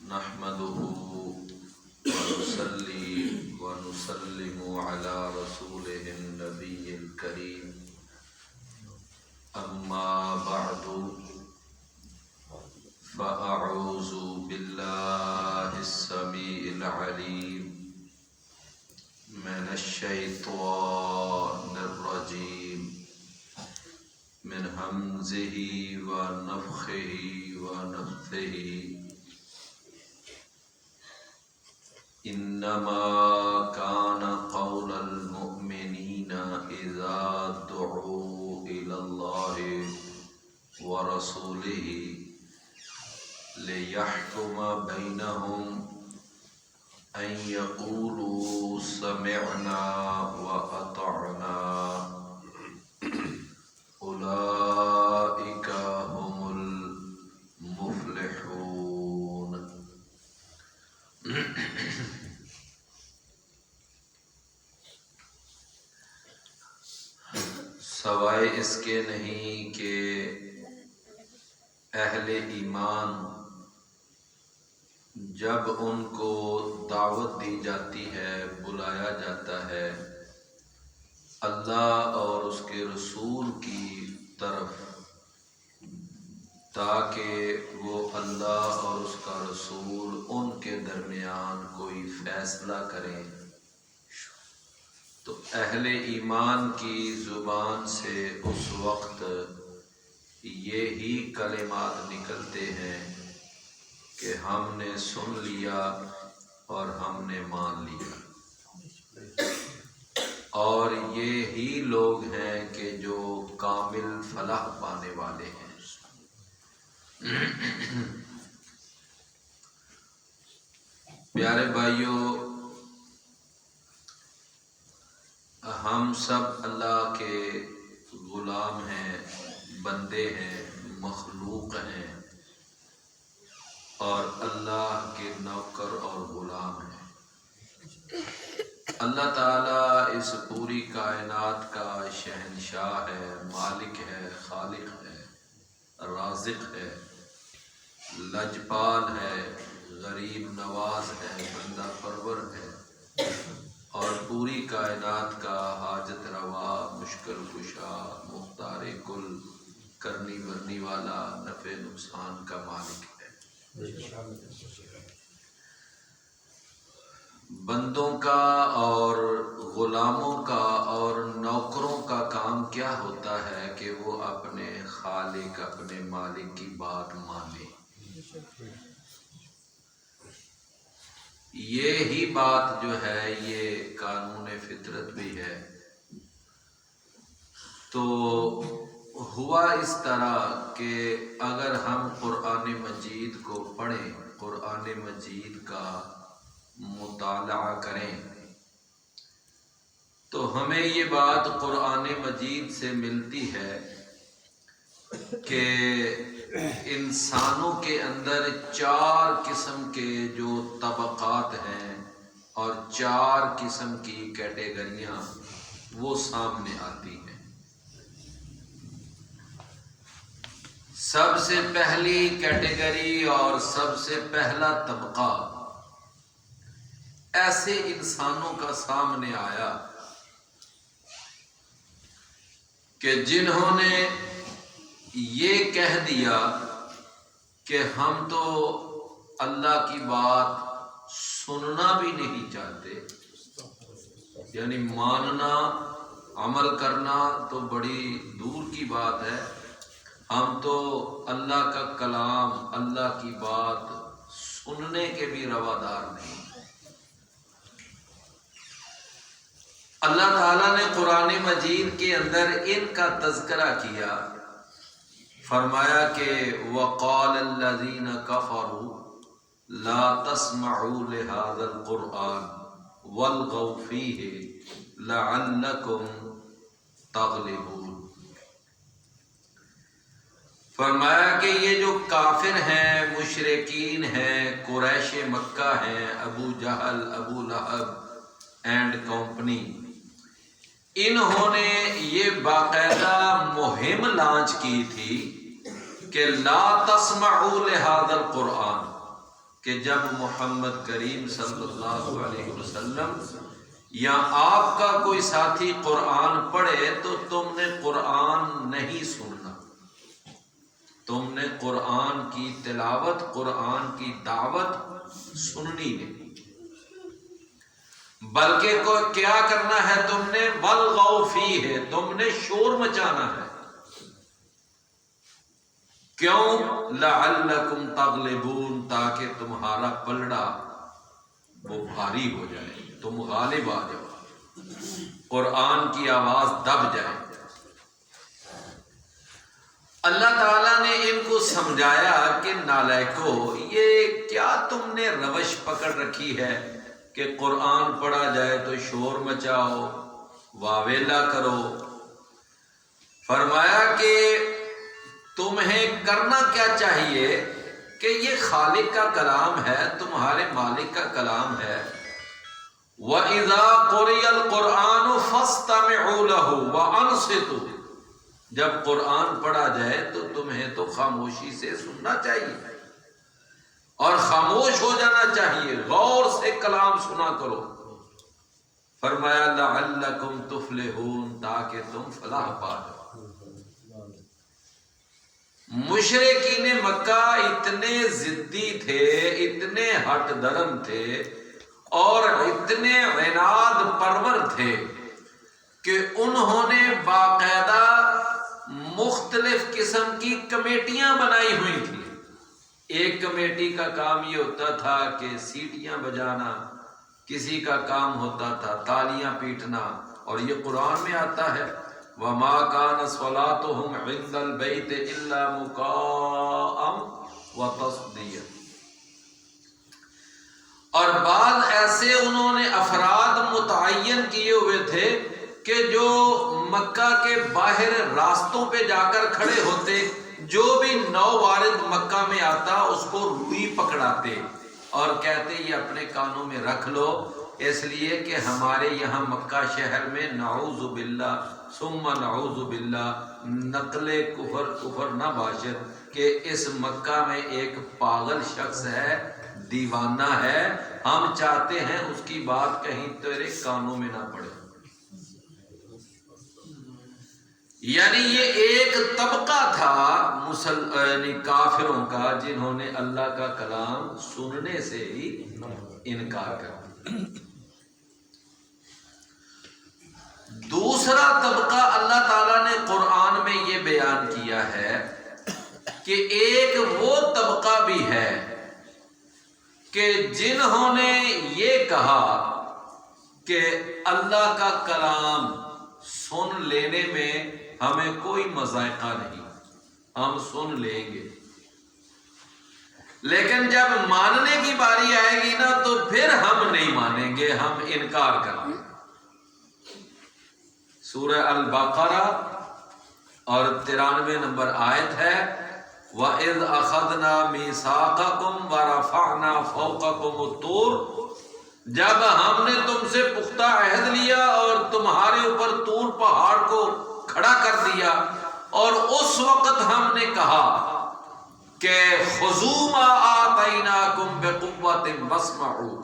نحمده ونصلي ونسلم على رسوله النبي الكريم أما بعد فأعوذ بالله السميع العليم من الشيطان الرجيم من همزه ونفخه ونفثه إنما كان قول المؤمنين إذا دعوا إلى الله ورسوله ليحكم بينهم أن يقولوا سمعنا وأطعنا أولئك هم المفلحون۔ سوائے اس کے نہیں کہ اہل ایمان جب ان کو دعوت دی جاتی ہے، بلایا جاتا ہے اللہ اور اس کے رسول کی طرف، تاکہ وہ اللہ اور اس کا رسول ان کے درمیان کوئی فیصلہ کریں، تو اہل ایمان کی زبان سے اس وقت یہی کلمات نکلتے ہیں کہ ہم نے سن لیا اور ہم نے مان لیا، اور یہی لوگ ہیں کہ جو کامل فلاح پانے والے ہیں۔ پیارے بھائیوں، ہم سب اللہ کے غلام ہیں، بندے ہیں، مخلوق ہیں، اور اللہ کے نوکر اور غلام ہیں۔ اللہ تعالیٰ اس پوری کائنات کا شہنشاہ ہے، مالک ہے، خالق ہے، رازق ہے، لجپال ہے، غریب نواز ہے، بندہ پرور ہے، اور پوری کائنات کا حاجت روا، مشکل کشا، مختار کل، کرنی بھرنی والا، نفع نقصان کا مالک ہے۔ بندوں کا اور غلاموں کا اور نوکروں کا کام کیا ہوتا ہے کہ وہ اپنے خالق، اپنے مالک کی بات مانے۔ یہی بات جو ہے یہ قانون فطرت بھی ہے۔ تو ہوا اس طرح کہ اگر ہم قرآن مجید کو پڑھیں، قرآن مجید کا مطالعہ کریں، تو ہمیں یہ بات قرآن مجید سے ملتی ہے کہ انسانوں کے اندر 4 قسم کے جو طبقات ہیں اور 4 قسم کی کیٹیگریاں وہ سامنے آتی ہیں۔ سب سے پہلی کیٹیگری اور سب سے پہلا طبقہ ایسے انسانوں کا سامنے آیا کہ جنہوں نے یہ کہہ دیا کہ ہم تو اللہ کی بات سننا بھی نہیں چاہتے، یعنی ماننا، عمل کرنا تو بڑی دور کی بات ہے، ہم تو اللہ کا کلام، اللہ کی بات سننے کے بھی روادار نہیں۔ اللہ تعالیٰ نے قرآن مجید کے اندر ان کا تذکرہ کیا، فرمایا کہ وَقَالَ الَّذِينَ كَفَرُوا لَا تَسْمَعُوا لِهَذَا الْقُرْآنِ وَالْغَوْا فِيهِ لَعَلَّكُمْ تَغْلِبُونَ۔ فرمایا کہ یہ جو کافر ہیں، مشرکین ہیں، قریش مکہ ہیں، ابو جہل، ابو لہب اینڈ کمپنی، انہوں نے یہ باقاعدہ مہم لانچ کی تھی کہ لا تسمعوا لهذا القرآن، کہ جب محمد کریم صلی اللہ علیہ وسلم یا آپ کا کوئی ساتھی قرآن پڑھے تو تم نے قرآن نہیں سننا، تم نے قرآن کی تلاوت، قرآن کی دعوت سننی نہیں، بلکہ کیا کرنا ہے تم نے؟ والغوا فیہ، تم نے شور مچانا ہے۔ کیوں؟ لعلکم تغلبون، تاکہ تمہارا پلڑا وہ بھاری ہو جائے، تم غالب آ جاؤ، قرآن کی آواز دب جائے۔ اللہ تعالیٰ نے ان کو سمجھایا کہ نالائکو، یہ کیا تم نے روش پکڑ رکھی ہے کہ قرآن پڑھا جائے تو شور مچاؤ، واویلا کرو۔ فرمایا کہ تمہیں کرنا کیا چاہیے کہ یہ خالق کا کلام ہے، تمہارے مالک کا کلام ہے۔ وَإِذَا قُرِئَ الْقُرْآنُ فَاسْتَمِعُوا لَهُ وَأَنصِتُوا، جب قرآن پڑھا جائے تو تمہیں تو خاموشی سے سننا چاہیے اور خاموش ہو جانا چاہیے، غور سے کلام سنا کرو۔ فرمایا لعلکم تفلحون، تاکہ تم فلاح پا جاؤ۔ مشرکین مکہ اتنے ضدی تھے، اتنے ہٹ درم تھے اور اتنے عناد پرور تھے کہ انہوں نے باقاعدہ مختلف قسم کی کمیٹیاں بنائی ہوئی تھیں۔ ایک کمیٹی کا کام یہ ہوتا تھا کہ سیٹیاں بجانا، کسی کا کام ہوتا تھا تالیاں پیٹنا، اور یہ قرآن میں آتا ہے وَمَا كَانَ صَلَاتُهُمْ عِندَ الْبَيْتِ إِلَّا مُكَاءً وَتَصْدِيًّا۔ اور بعض ایسے انہوں نے افراد متعین کیے ہوئے تھے کہ جو مکہ کے باہر راستوں پہ جا کر کھڑے ہوتے، جو بھی نو وارد مکہ میں آتا اس کو روئی پکڑاتے اور کہتے یہ اپنے کانوں میں رکھ لو، اس لیے کہ ہمارے یہاں مکہ شہر میں نعوذ باللہ ثم نعوذ باللہ نقل کفر نہ باشد کہ اس مکہ میں ایک پاگل شخص ہے، دیوانہ ہے، ہم چاہتے ہیں اس کی بات کہیں تیرے کانوں میں نہ پڑے۔ یعنی یہ ایک طبقہ تھا یعنی کافروں کا جنہوں نے اللہ کا کلام سننے سے ہی انکار کر دیا۔ دوسرا طبقہ اللہ تعالیٰ نے قرآن میں یہ بیان کیا ہے کہ ایک وہ طبقہ بھی ہے کہ جنہوں نے یہ کہا کہ اللہ کا کلام سن لینے میں ہمیں کوئی مذائقہ نہیں، ہم سن لیں گے، لیکن جب ماننے کی باری آئے گی نا تو پھر ہم نہیں مانیں گے، ہم انکار کریں گے۔ سورہ البقرہ اور 93 نمبر آیت ہے وَإِذْ أَخَذْنَا مِيثَاقَكُمْ وَرَفَعْنَا فَوْقَكُمُ الطُّورَ، جب ہم نے تم سے پختہ عہد لیا اور تمہارے اوپر طور پہاڑ کو کھڑا کر دیا، اور اس وقت ہم نے کہا کہ خُذُوا مَا آتَيْنَاكُمْ بِقُوَّةٍ وَاسْمَعُوا،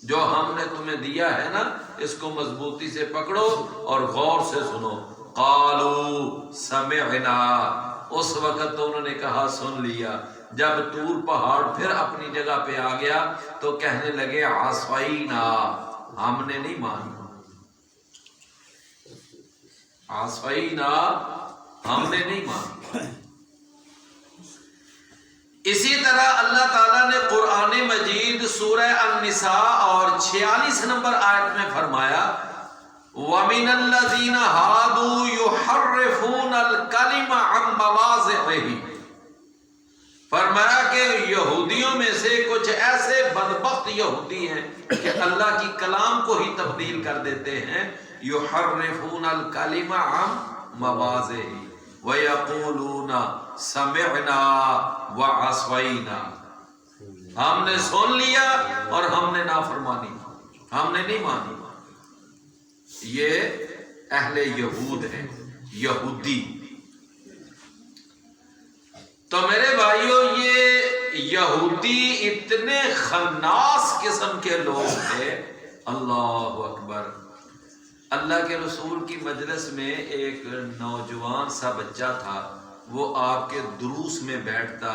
جو ہم نے تمہیں دیا ہے نا اس کو مضبوطی سے پکڑو اور غور سے سنو۔ قَالُوا سَمِعْنَا، اس وقت تو انہوں نے کہا سن لیا۔ جب طور پہاڑ پھر اپنی جگہ پہ آ گیا تو کہنے لگے عَصَيْنَا، ہم نے نہیں مانا، عَصَيْنَا، ہم نے نہیں مانا۔ اسی طرح اللہ تعالیٰ نے قرآن مجید سورہ النساء اور 46 نمبر آیت میں فرمایا وَمِنَ الَّذِينَ هَادُوا يُحَرِّفُونَ الْكَلِمَ عَن مَّوَاضِعِهِ، فرمایا کہ یہودیوں میں سے کچھ ایسے بدبخت یہودی ہیں کہ اللہ کی کلام کو ہی تبدیل کر دیتے ہیں۔ يُحَرِّفُونَ الْكَلِمَ عَن مَّوَاضِعِهِ وَيَقُولُونَ سَمِعْنَا وَعَصَيْنَا، ہم نے سن لیا اور ہم نے نافرمانی، ہم نے نہیں مانی۔ یہ اہل یہود ہیں، یہودی۔ تو میرے بھائیوں یہ یہودی اتنے خناس قسم کے لوگ تھے، اللہ اکبر۔ اللہ کے رسول کی مجلس میں ایک نوجوان سا بچہ تھا، وہ آپ کے دروس میں بیٹھتا،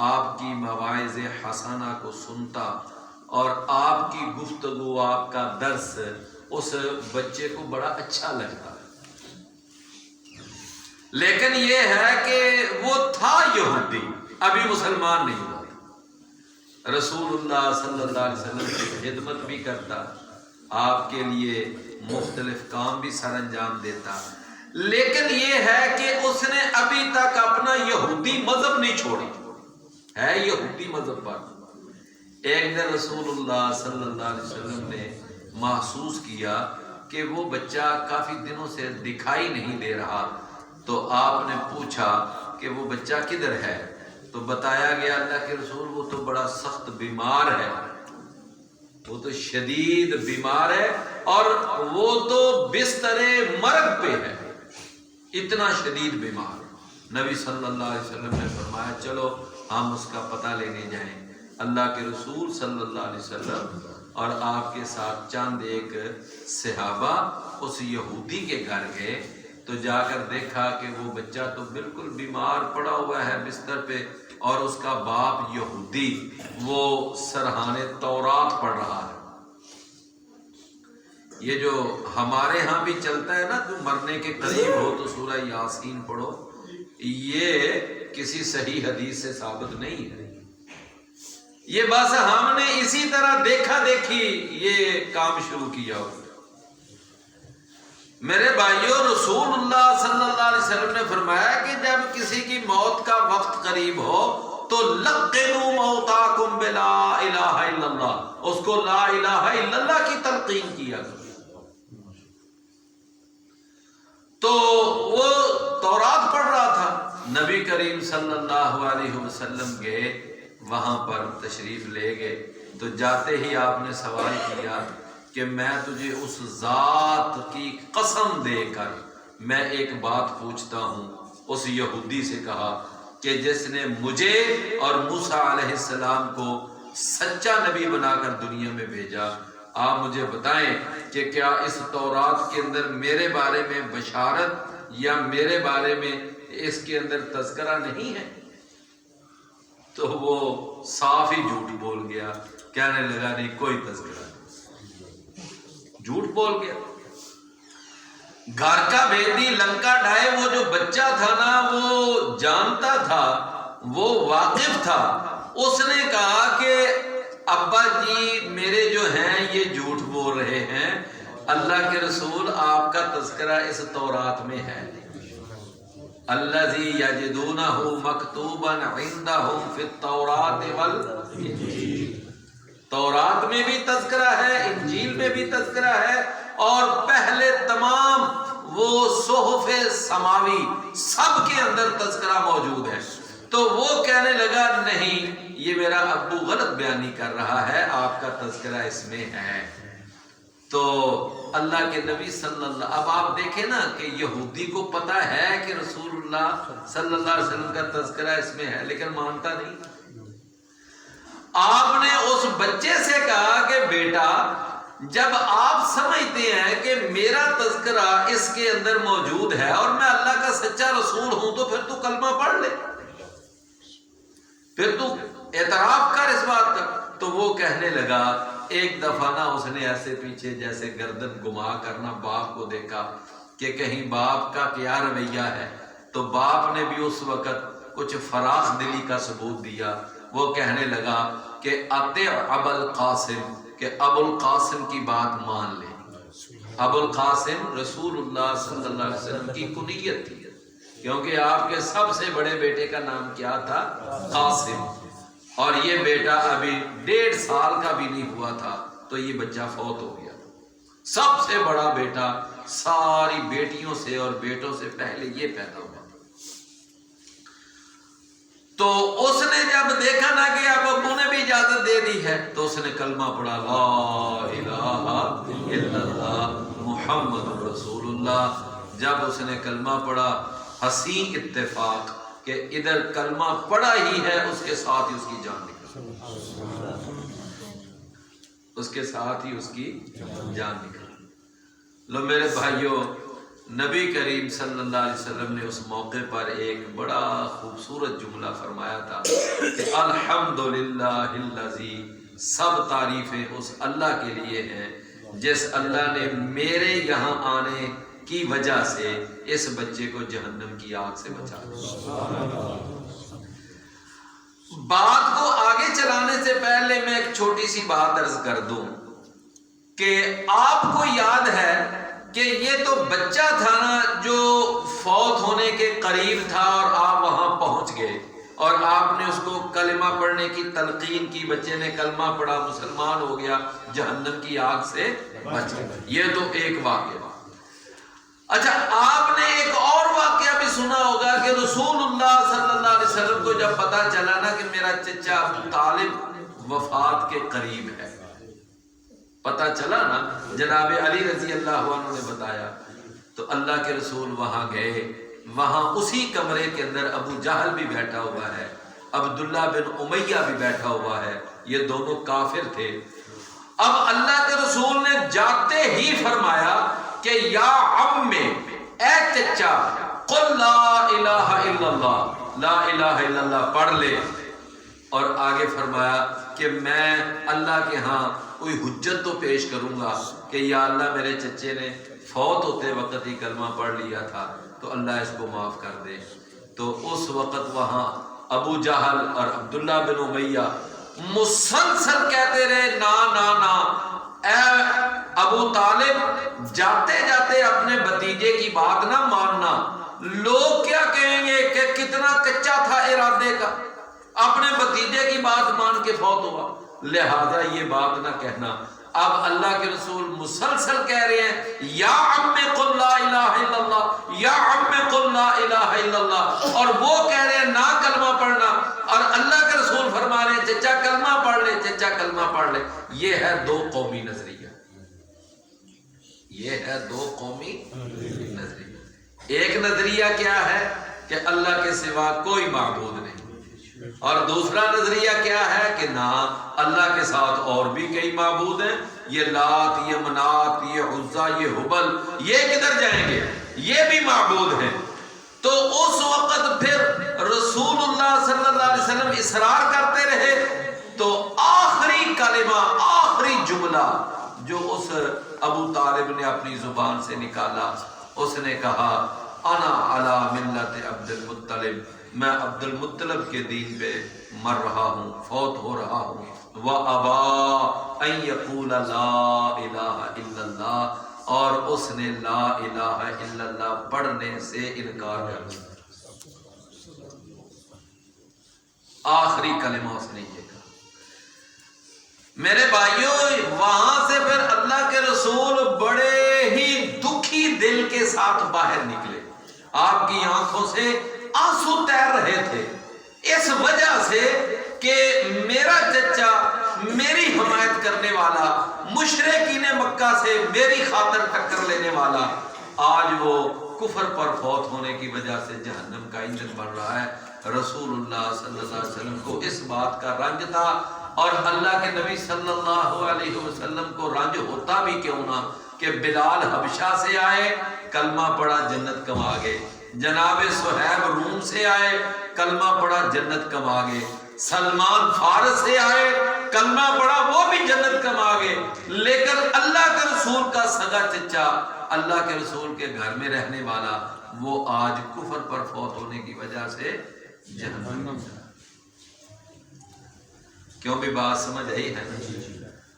آپ کی مواعظ حسنہ کو سنتا، اور آپ کی گفتگو، آپ کا درس اس بچے کو بڑا اچھا لگتا۔ لیکن یہ ہے کہ وہ تھا یہودی، ابھی مسلمان نہیں ہوا۔ رسول اللہ صلی اللہ علیہ وسلم کی خدمت بھی کرتا، آپ کے لیے مختلف کام بھی سر انجام دیتا، لیکن یہ ہے کہ اس نے ابھی تک اپنا یہودی مذہب نہیں چھوڑا، ہے یہودی مذہب پر۔ ایک دن رسول اللہ صلی اللہ علیہ وسلم نے محسوس کیا کہ وہ بچہ کافی دنوں سے دکھائی نہیں دے رہا، تو آپ نے پوچھا کہ وہ بچہ کدھر ہے؟ تو بتایا گیا اللہ کے رسول وہ تو بڑا سخت بیمار ہے، وہ تو شدید بیمار ہے، اور وہ تو بستر مرگ پہ ہے، اتنا شدید بیمار۔ نبی صلی اللہ علیہ وسلم نے فرمایا چلو ہم اس کا پتہ لینے جائیں۔ اللہ کے رسول صلی اللہ علیہ وسلم اور آپ کے ساتھ چند ایک صحابہ اس یہودی کے گھر گئے، تو جا کر دیکھا کہ وہ بچہ تو بالکل بیمار پڑا ہوا ہے بستر پہ، اور اس کا باپ یہودی وہ سرحان تورات پڑھ رہا ہے۔ یہ جو ہمارے ہاں بھی چلتا ہے نا، جو مرنے کے قریب ہو تو سورہ یاسین پڑھو، یہ کسی صحیح حدیث سے ثابت نہیں ہے، یہ بس ہم نے اسی طرح دیکھا دیکھی یہ کام شروع کیا ہو۔ میرے بھائیوں، رسول اللہ صلی اللہ علیہ وسلم نے فرمایا کہ جب کسی کی موت کا وقت قریب ہو تو لقنوا موتاکم بلا الہ الا اللہ، اس کو لا الہ الا اللہ کی تلقین کیا کرو۔ تو وہ تورات پڑھ رہا تھا، نبی کریم صلی اللہ علیہ وسلم گئے، وہاں پر تشریف لے گئے، تو جاتے ہی آپ نے سوال کیا کہ میں تجھے اس ذات کی قسم دے کر میں ایک بات پوچھتا ہوں۔ اس یہودی سے کہا کہ جس نے مجھے اور موسیٰ علیہ السلام کو سچا نبی بنا کر دنیا میں بھیجا، آپ مجھے بتائیں کہ کیا اس تورات کے اندر میرے بارے میں بشارت یا میرے بارے میں اس کے اندر تذکرہ نہیں ہے؟ تو وہ صاف ہی جھوٹ بول گیا، کہنے لگا نہیں کوئی تذکرہ نہیں، جھوٹ بول گیا۔ گھر کا بھیدی لنکا ڈھائے وہ جو بچہ تھا نا، وہ جانتا تھا، وہ واقف تھا، اس نے کہا کہ ابا جی میرے جو ہیں یہ جھوٹ بول رہے ہیں، اللہ کے رسول آپ کا تذکرہ اس تورات میں ہے۔ الذی یجدونہ مکتوبا عندہم فی التوراۃ والانجیل، تورات میں بھی تذکرہ ہے، انجیل میں بھی تذکرہ ہے، اور پہلے تمام وہ صحف سماوی سب کے اندر تذکرہ موجود ہے۔ تو وہ کہنے لگا نہیں، یہ میرا ابو غلط بیانی کر رہا ہے، آپ کا تذکرہ اس میں ہے۔ تو اللہ کے نبی صلی اللہ، اب آپ دیکھیں نا کہ یہودی کو پتا ہے کہ رسول اللہ صلی اللہ علیہ وسلم کا تذکرہ اس میں ہے، لیکن مانتا نہیں۔ آپ نے اس بچے سے کہا کہ بیٹا جب آپ سمجھتے ہیں کہ میرا تذکرہ اس کے اندر موجود ہے اور میں اللہ کا سچا رسول ہوں، تو پھر تو کلمہ پڑھ لے، پھر تو اعتراف کر اس بات کا۔ تو وہ کہنے لگا، ایک دفعہ نا اس نے ایسے پیچھے جیسے گردن گما کرنا باپ کو دیکھا کہ کہیں باپ کا کیا رویہ ہے، تو باپ نے بھی اس وقت کچھ فراخ دلی کا ثبوت دیا۔ وہ کہنے لگا کہ اطع ابا القاسم، کہ ابو القاسم کی بات مان لے۔ ابو القاسم رسول اللہ صلی اللہ علیہ وسلم کی کنیت تھی، کیونکہ آپ کے سب سے بڑے بیٹے کا نام کیا تھا؟ قاسم، اور یہ بیٹا ابھی 1.5 سال کا بھی نہیں ہوا تھا تو یہ بچہ فوت ہو گیا۔ سب سے بڑا بیٹا ساری بیٹیوں سے اور بیٹوں سے پہلے یہ پیدا ہوا۔ تو اس نے جب دیکھا نا کہ اب ابو نے بھی اجازت دے دی ہے، تو اس نے کلمہ پڑھا، لا الہ الا اللہ محمد رسول اللہ۔ جب اس نے کلمہ پڑھا، حسین اتفاق کہ ادھر کلمہ پڑا ہی ہے اس کے ساتھ ہی اس کی جان نکل، اس کے ساتھ ہی اس کی جان نکل۔ لو میرے بھائیوں، نبی کریم صلی اللہ علیہ وسلم نے اس موقع پر ایک بڑا خوبصورت جملہ فرمایا تھا کہ الحمدللہ الذی، سب تعریفیں اس اللہ کے لیے ہیں جس اللہ نے میرے یہاں آنے کی وجہ سے اس بچے کو جہنم کی آگ سے بچا دیا۔ بات کو آگے چلانے سے پہلے میں ایک چھوٹی سی بات عرض کر دوں کہ آپ کو یاد ہے کہ یہ تو بچہ تھا نا جو فوت ہونے کے قریب تھا، اور آپ وہاں پہنچ گئے اور آپ نے اس کو کلمہ پڑھنے کی تلقین کی، بچے نے کلمہ پڑھا، مسلمان ہو گیا، جہنم کی آگ سے بچ گیا۔ یہ تو ایک واقعہ۔ اچھا، آپ نے ایک اور واقعہ بھی سنا ہوگا کہ رسول اللہ صلی اللہ علیہ وسلم کو جب پتا چلا نا کہ میرا چچا ابو طالب وفات کے قریب ہے، پتا چلا نا، جناب علی رضی اللہ عنہ نے بتایا، تو اللہ کے رسول وہاں گئے۔ وہاں اسی کمرے کے اندر ابو جہل بھی بیٹھا ہوا ہے، عبداللہ بن امیہ بھی بیٹھا ہوا ہے، یہ دونوں کافر تھے۔ اب اللہ کے رسول نے جاتے ہی فرمایا کہ یا عم، اے چچا، قل لا الہ الا اللہ، لا الہ الا اللہ پڑھ لے۔ اور آگے فرمایا کہ میں اللہ کے ہاں کوئی حجت تو پیش کروں گا کہ یا اللہ میرے چچے نے فوت ہوتے وقت ہی کلمہ پڑھ لیا تھا، تو اللہ اس کو معاف کر دے۔ تو اس وقت وہاں ابو جہل اور عبداللہ بن امیہ مسلسل کہتے رہے نا نا نا، اے ابو طالب جاتے جاتے اپنے بھتیجے کی بات نہ ماننا، لوگ کیا کہیں گے کہ کتنا کچا تھا ارادے کا، اپنے بھتیجے کی بات مان کے فوت ہوا، لہذا یہ بات نہ کہنا۔ اب اللہ کے رسول مسلسل کہہ رہے ہیں یا عم قل لا الہ الا اللہ، یا عم قل لا الہ الا اللہ، اور وہ کہہ رہے ہیں نہ کلمہ پڑھنا، اور اللہ کے رسول فرما رہے ہیں چچا کلمہ پڑھ لے، چچا کلمہ پڑھ لے۔ یہ ہے دو قومی نظریہ، یہ ہے دو قومی نظریہ۔ ایک نظریہ کیا ہے کہ اللہ کے سوا کوئی معبود نہیں، اور دوسرا نظریہ کیا ہے کہ نہ، اللہ کے ساتھ اور بھی کئی معبود ہیں، یہ لات، یہ منات، یہ عزا، یہ حبل، یہ کدھر جائیں گے، یہ بھی معبود ہیں۔ تو اس وقت پھر رسول اللہ صلی اللہ علیہ وسلم اصرار کرتے رہے، تو آخری کلمہ، آخری جملہ جو اس ابو طالب نے اپنی زبان سے نکالا، اس نے کہا انا علی ملت عبد المطلب، میں عبد المطلب کے دین پہ مر رہا ہوں، فوت ہو رہا ہوں۔ وَأَبَا أَن يَقُولَ لَا إِلَهَ إِلَّا اللَّهُ، اور اس نے لا الہ الا اللہ پڑھنے سے انکار کر دیا۔ آخری کلمہ اس نے یہ کہا۔ میرے بھائیوں، وہاں سے پھر اللہ کے رسول بڑے ہی دکھی دل کے ساتھ باہر نکلے، آپ کی آنکھوں سے آنسو تیر رہے تھے، اس وجہ سے کہ میرا چچا، میری حمایت کرنے والا، مشرکین مکہ سے میری خاطر ٹکر لینے والا، آج وہ کفر پر فوت ہونے کی وجہ سے جہنم کا ایندھن بن رہا ہے۔ رسول اللہ صلی اللہ علیہ وسلم کو اس بات کا رنج تھا، اور اللہ کے نبی صلی اللہ علیہ وسلم کو رنج ہوتا بھی کیوں نہ کہ بلال حبشہ سے آئے، کلمہ پڑھا، جنت کما گئے، جناب صہیب روم سے آئے، کلمہ پڑھا، جنت کما گئے، سلمان فارس سے آئے، کلمہ پڑھا، وہ بھی جنت کما گئے، لیکن اللہ کے رسول کا سگا چچا، اللہ کے رسول کے گھر میں رہنے والا، وہ آج کفر پر فوت ہونے کی وجہ سے جہنم میں۔ کیوں بھی بات سمجھ آئی ہے؟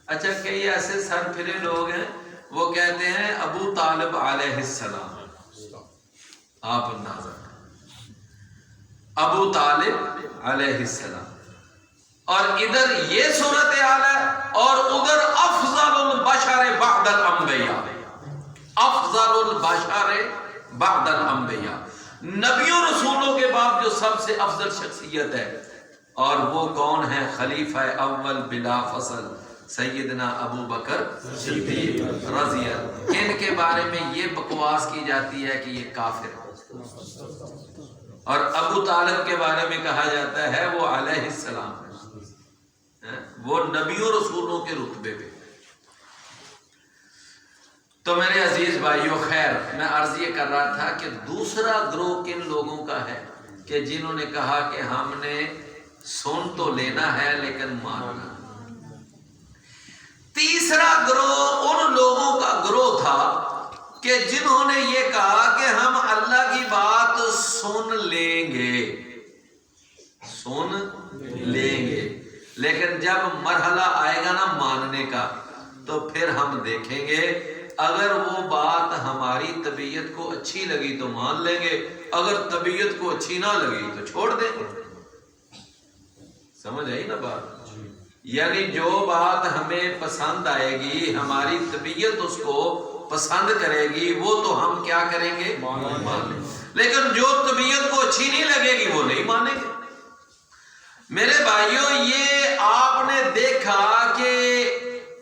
اچھا، کئی ایسے سر پھرے لوگ ہیں، وہ کہتے ہیں ابو طالب علیہ السلام، آپ اندازہ ابو طالب علیہ السلام، اور ادھر یہ صورتحال ہے، اور ادھر افضل البشر بعد الانبیاء، افضل البشر بعد الانبیاء، نبیوں رسولوں کے بعد جو سب سے افضل شخصیت ہے، اور وہ کون ہے؟ خلیفہ اول بلا فصل سیدنا ابو بکر صدیق رضی اللہ۔ ان کے بارے میں یہ بکواس کی جاتی ہے کہ یہ کافر ہے، اور ابو طالب کے بارے میں کہا جاتا ہے وہ علیہ السلام ہے، وہ نبیوں رسولوں کے رتبے پہ۔ تو میرے عزیز بھائیو، خیر میں عرض یہ کر رہا تھا کہ دوسرا گروہ کن لوگوں کا ہے کہ جنہوں نے کہا کہ ہم نے سن تو لینا ہے لیکن ماننا۔ تیسرا گروہ ان لوگوں کا گروہ تھا کہ جنہوں نے یہ کہا کہ ہم اللہ کی بات سن لیں گے، سن لیں گے، لیکن جب مرحلہ آئے گا نا ماننے کا تو پھر ہم دیکھیں گے، اگر وہ بات ہماری طبیعت کو اچھی لگی تو مان لیں گے، اگر طبیعت کو اچھی نہ لگی تو چھوڑ دیں گے۔ سمجھ آئی نا بات؟ یعنی جو بات ہمیں پسند آئے گی، ہماری طبیعت اس کو پسند کرے گی، وہ تو ہم کیا کریں گے؟ مان لیں۔ لیکن جو طبیعت کو اچھی نہیں لگے گی وہ نہیں مانیں گے۔ میرے بھائیوں، یہ آپ نے دیکھا کہ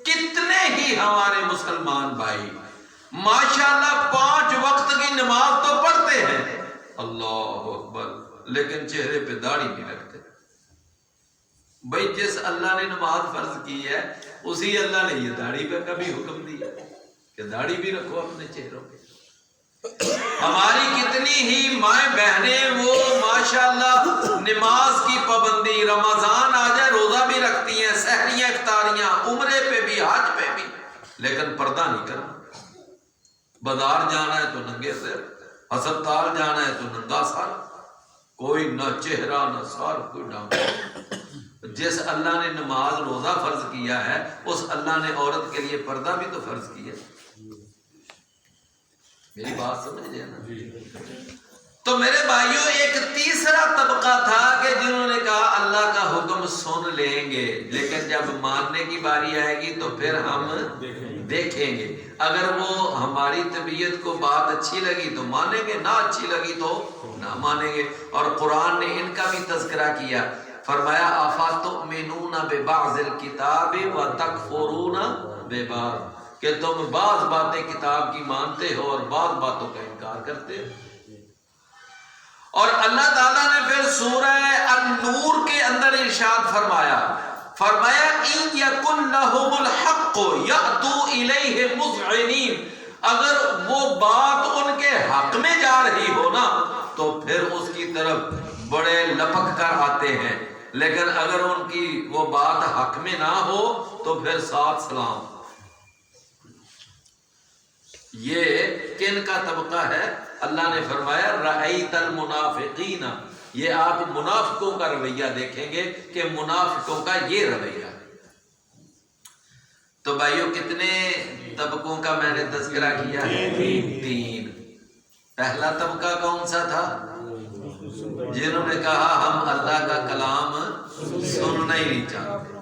کتنے ہی ہمارے مسلمان بھائی ماشاءاللہ 5 وقت کی نماز تو پڑھتے ہیں، اللہ اکبر، لیکن چہرے پہ داڑھی نہیں رکھتے۔ بھائی جس اللہ نے نماز فرض کی ہے اسی اللہ نے یہ داڑھی پہ کبھی حکم دیا کہ داڑھی بھی رکھو اپنے چہروں پہ۔ ہماری کتنی ہی مائیں بہنیں وہ ماشاءاللہ نماز کی پابندی، رمضان آ جائے روزہ بھی رکھتی ہیں، سحریاں افطاریاں، عمرے پہ بھی حج پہ بھی، لیکن پردہ نہیں کرنا۔ بازار جانا ہے تو ننگے سر، ہسپتال جانا ہے تو ننگا سر، کوئی نہ چہرہ نہ سر، کوئی ڈانگ۔ جس اللہ نے نماز روزہ فرض کیا ہے اس اللہ نے عورت کے لیے پردہ بھی تو فرض کیا۔ میری بات سمجھے نا؟ تو میرے بھائیوں، ایک تیسرا طبقہ تھا کہ جنہوں نے کہا اللہ کا حکم سن لیں گے، لیکن جب ماننے کی باری آئے گی تو پھر ہم دیکھیں گے، اگر وہ ہماری طبیعت کو بات اچھی لگی تو مانیں گے، نہ اچھی لگی تو نہ مانیں گے۔ اور قرآن نے ان کا بھی تذکرہ کیا، فرمایا اَفَتُؤْمِنُونَ بِبَعْضِ الْكِتَابِ وَتَكْفُرُونَ بِبَعْضٍ، کہ تم بعض باتیں کتاب کی مانتے ہو اور بعض باتوں کا انکار کرتے ہو۔ اور اللہ تعالیٰ نے پھر سورہ النور کے اندر ارشاد فرمایا اِن يَكُنْ لَهُمُ الْحَقُّ يَأْتُوا إِلَيْهِ مُذْعِنِينَ، اگر وہ بات ان کے حق میں جا رہی ہو نا تو پھر اس کی طرف بڑے لپک کر آتے ہیں، لیکن اگر ان کی وہ بات حق میں نہ ہو تو پھر ساتھ سلام۔ یہ کن کا طبقہ ہے؟ اللہ نے فرمایا رأیت المنافقین، یہ آپ منافقوں کا رویہ دیکھیں گے کہ منافقوں کا یہ رویہ ہے۔ تو بھائیوں، کتنے طبقوں کا میں نے تذکرہ کیا ہے؟ 3۔ پہلا طبقہ کون سا تھا؟ جنہوں نے کہا ہم اللہ کا کلام سننا ہی نہیں چاہتے،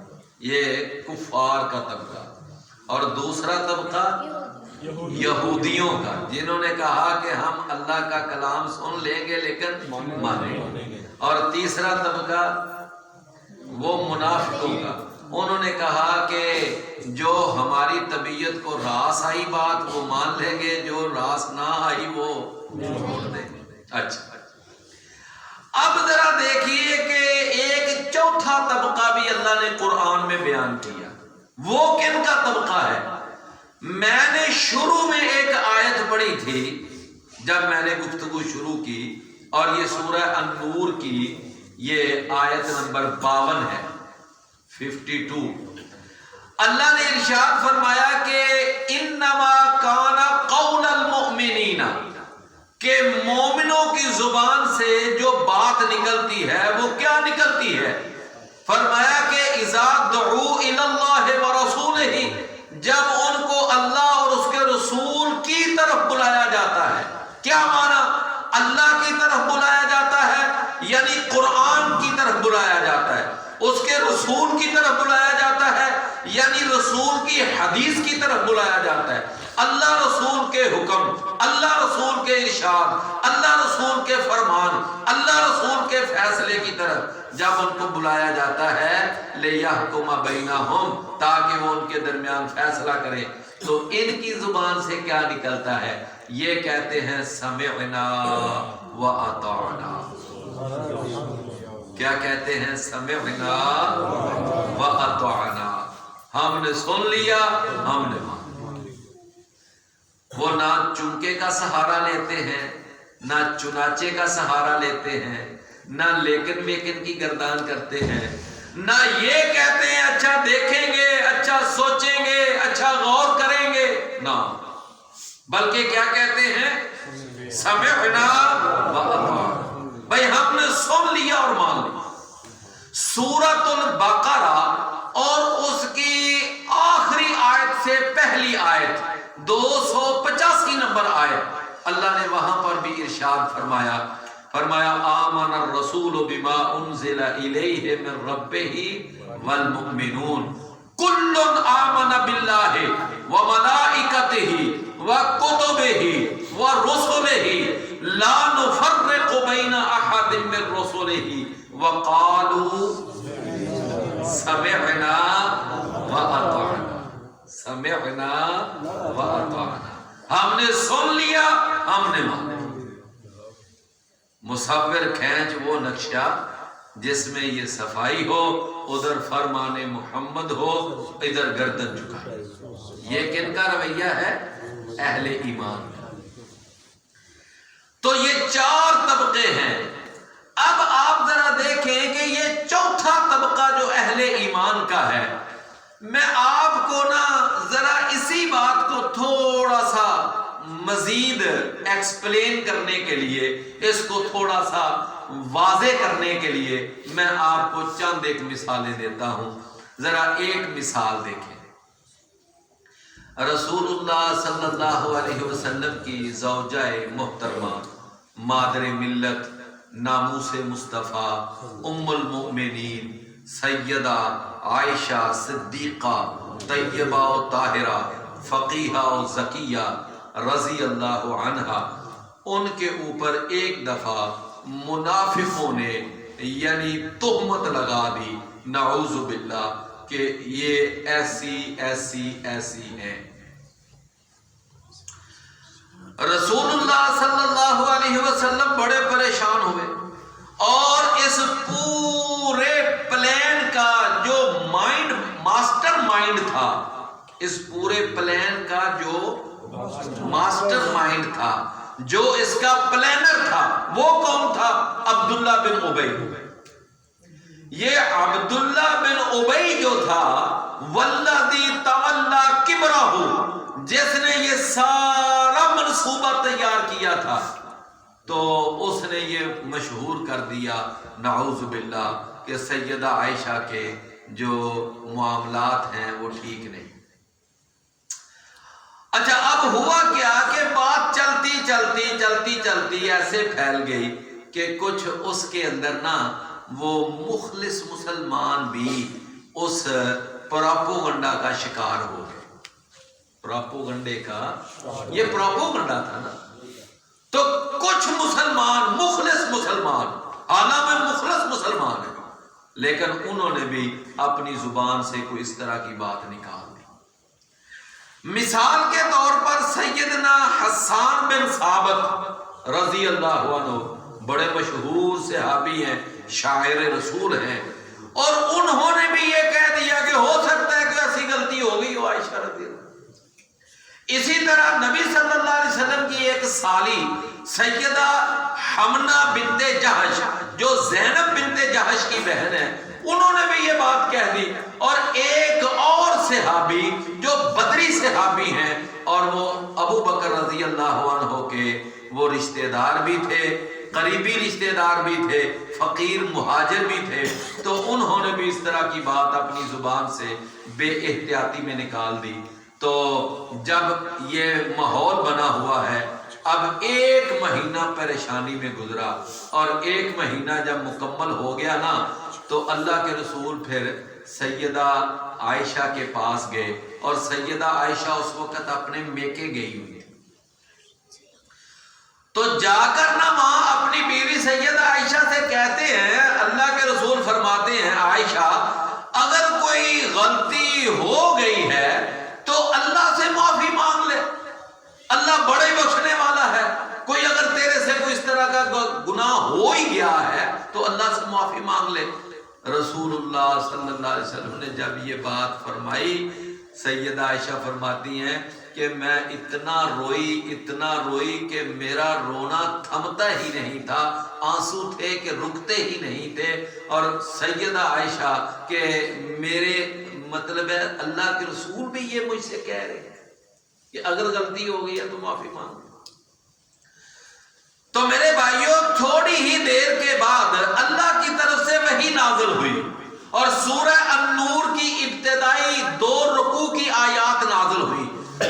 یہ کفار کا طبقہ۔ اور دوسرا طبقہ یہودیوں کا، جنہوں نے کہا کہ ہم اللہ کا کلام سن لیں گے لیکن مانیں گے۔ اور تیسرا طبقہ وہ منافقوں کا، انہوں نے کہا کہ جو ہماری طبیعت کو راس آئی بات وہ مان لیں گے، جو راس نہ آئی وہ چھوڑ دیں گے۔ اچھا، اب ذرا دیکھیے کہ ایک چوتھا طبقہ بھی اللہ نے قرآن میں بیان کیا، وہ کن کا طبقہ ہے؟ میں نے شروع میں ایک آیت پڑھی تھی جب میں نے گفتگو شروع کی، اور یہ سورہ النور کی یہ آیت نمبر 52 ہے، 52۔ اللہ نے ارشاد فرمایا کہ انما کان قول المؤمنین، کہ مومنوں کی زبان سے جو بات نکلتی ہے وہ کیا نکلتی ہے؟ فرمایا کہ اذا دعوا الی اللہ ورسولہ، جب ان کو اللہ اور اس کے رسول کی طرف بلایا جاتا ہے۔ کیا معنی؟ اللہ کی طرف بلایا جاتا ہے یعنی قرآن کی طرف بلایا جاتا ہے، اس کے رسول کی طرف بلایا جاتا ہے یعنی رسول کی حدیث کی طرف بلایا جاتا ہے، اللہ رسول کے حکم، اللہ رسول کے ارشاد، اللہ رسول کے فرمان، اللہ رسول کے فیصلے کی طرف جب ان کو بلایا جاتا ہے لِيَحْكُمَ بَيْنَهُمْ، تاکہ وہ ان کے درمیان فیصلہ کرے، تو ان کی زبان سے کیا نکلتا ہے؟ یہ کہتے ہیں سمعنا وَأَطَعْنَا، کیا کہتے ہیں؟ سمعنا و اطعنا، ہم نے سن لیا، ہم نے مان لیا۔ وہ نہ چنکے کا سہارا لیتے ہیں، نہ چنانچے کا سہارا لیتے ہیں، نہ لیکن میکن کی گردان کرتے ہیں، نہ یہ کہتے ہیں اچھا دیکھیں گے، اچھا سوچیں گے، اچھا غور کریں گے، نہ، بلکہ کیا کہتے ہیں؟ سمعنا و اطعنا، بھائی ہم نے سن لیا اور مان لیا۔ سورۃ البقرہ اور اس کی آخری آیت سے پہلی آیت 285 نمبر آیت، اللہ نے وہاں پر بھی ارشاد فرمایا آمن الرسول بما انزل الیہ من ربہ والمؤمنون کل آمن باللہ وملائکتہ وکتبہ ورسلہ لا نفرق بین احد من رسلہ وقالوا سمعنا واطعنا، سمعنا واطعنا، ہم نے سن لیا، ہم نے مانا۔ مصور کھینچ وہ نقشہ جس میں یہ صفائی ہو، ادھر فرمان محمد ہو، ادھر گردن جھکائے۔ یہ کن کا رویہ ہے؟ اہل ایمان کا۔ تو یہ 4 طبقے ہیں۔ اب آپ ذرا دیکھیں کہ یہ چوتھا طبقہ جو اہل ایمان کا ہے، میں آپ کو ذرا اسی بات کو تھوڑا سا مزید ایکسپلین کرنے کے لیے، اس کو تھوڑا سا واضح کرنے کے لیے میں آپ کو چند ایک مثالیں دیتا ہوں۔ ذرا ایک مثال دیکھیں۔ رسول اللہ صلی اللہ علیہ وسلم کی زوجہ محترمہ، مادر ملت، ناموس مصطفیٰ، ام المؤمنین سیدہ عائشہ صدیقہ طیبہ و طاہرہ فقیہہ و زکیہ رضی اللہ عنہا، ان کے اوپر ایک دفعہ منافقوں نے یعنی تہمت لگا دی، نعوذ باللہ، کہ یہ ایسی ہیں۔ رسول اللہ صلی اللہ علیہ وسلم بڑے پریشان ہوئے، اور اس پورے پلان کا جو ماسٹر مائنڈ تھا، اس پورے پلان کا جو ماسٹر مائنڈ تھا، جو اس کا پلانر تھا، وہ کون تھا؟ عبداللہ بن ابی۔ یہ عبداللہ بن ابی جو تھا، والذی تولی کبرہ، جس نے یہ سارا منصوبہ تیار کیا تھا، تو اس نے یہ مشہور کر دیا نعوذ باللہ کہ سیدہ عائشہ کے جو معاملات ہیں وہ ٹھیک نہیں۔ اچھا، اب ہوا کیا کہ بات چلتی ایسے پھیل گئی کہ کچھ اس کے اندر وہ مخلص مسلمان بھی اس پراپوگنڈا کا شکار ہو گئے۔ پراپوگنڈے کا، یہ پراپوگنڈا تھا تو کچھ مسلمان، مخلص مسلمان، حالانکہ مخلص مسلمان ہیں، لیکن انہوں نے بھی اپنی زبان سے کوئی اس طرح کی بات نکال دی۔ مثال کے طور پر سیدنا حسان بن ثابت رضی اللہ عنہ، بڑے مشہور صحابی ہیں، شاعر رسول ہیں، اور انہوں نے بھی یہ کہہ دیا کہ ہو سکتا ہے کہ ایسی غلطی ہو گئی ہو عائشہ رضی اللہ۔ اسی طرح نبی صلی اللہ علیہ وسلم کی ایک سالی سیدہ حمنہ بنت جہش، جو زینب بنت جہش کی بہن ہے، انہوں نے بھی یہ بات کہہ دی، اور ایک اور صحابی جو بدری صحابی ہیں، اور وہ ابو بکر رضی اللہ عنہ کے وہ رشتہ دار بھی تھے، قریبی رشتہ دار بھی تھے، فقیر مہاجر بھی تھے، تو انہوں نے بھی اس طرح کی بات اپنی زبان سے بے احتیاطی میں نکال دی۔ تو جب یہ ماحول بنا ہوا ہے، اب 1 مہینہ پریشانی میں گزرا، اور 1 مہینہ جب مکمل ہو گیا تو اللہ کے رسول پھر سیدہ عائشہ کے پاس گئے، اور سیدہ عائشہ اس وقت اپنے میکے گئی ہوئی، تو جا کر وہاں اپنی بیوی سیدہ عائشہ سے کہتے ہیں، اللہ کے رسول فرماتے ہیں عائشہ اگر کوئی غلطی ہو گئی ہے تو اللہ سے معافی مانگ لے، اللہ بڑے بخشنے والا ہے، کوئی اگر تیرے سے کوئی اس طرح طرح کا گناہ ہو ہی گیا ہے تو اللہ سے معافی مانگ لے۔ رسول اللہ صلی اللہ علیہ وسلم نے جب یہ بات فرمائی، سیدہ عائشہ فرماتی ہیں کہ میں اتنا روئی کہ میرا رونا تھمتا ہی نہیں تھا، آنسو تھے کہ رکتے ہی نہیں تھے۔ اور سیدہ عائشہ کہ میرے مطلب ہے اللہ کے رسول بھی یہ مجھ سے کہہ رہے ہیں کہ اگر غلطی ہو گئی ہے تو معافی مانگو۔ تو میرے بھائیوں، تھوڑی ہی دیر کے بعد اللہ کی طرف سے وحی نازل ہوئی اور سورہ النور کی ابتدائی 2 رکوع کی آیات نازل ہوئی۔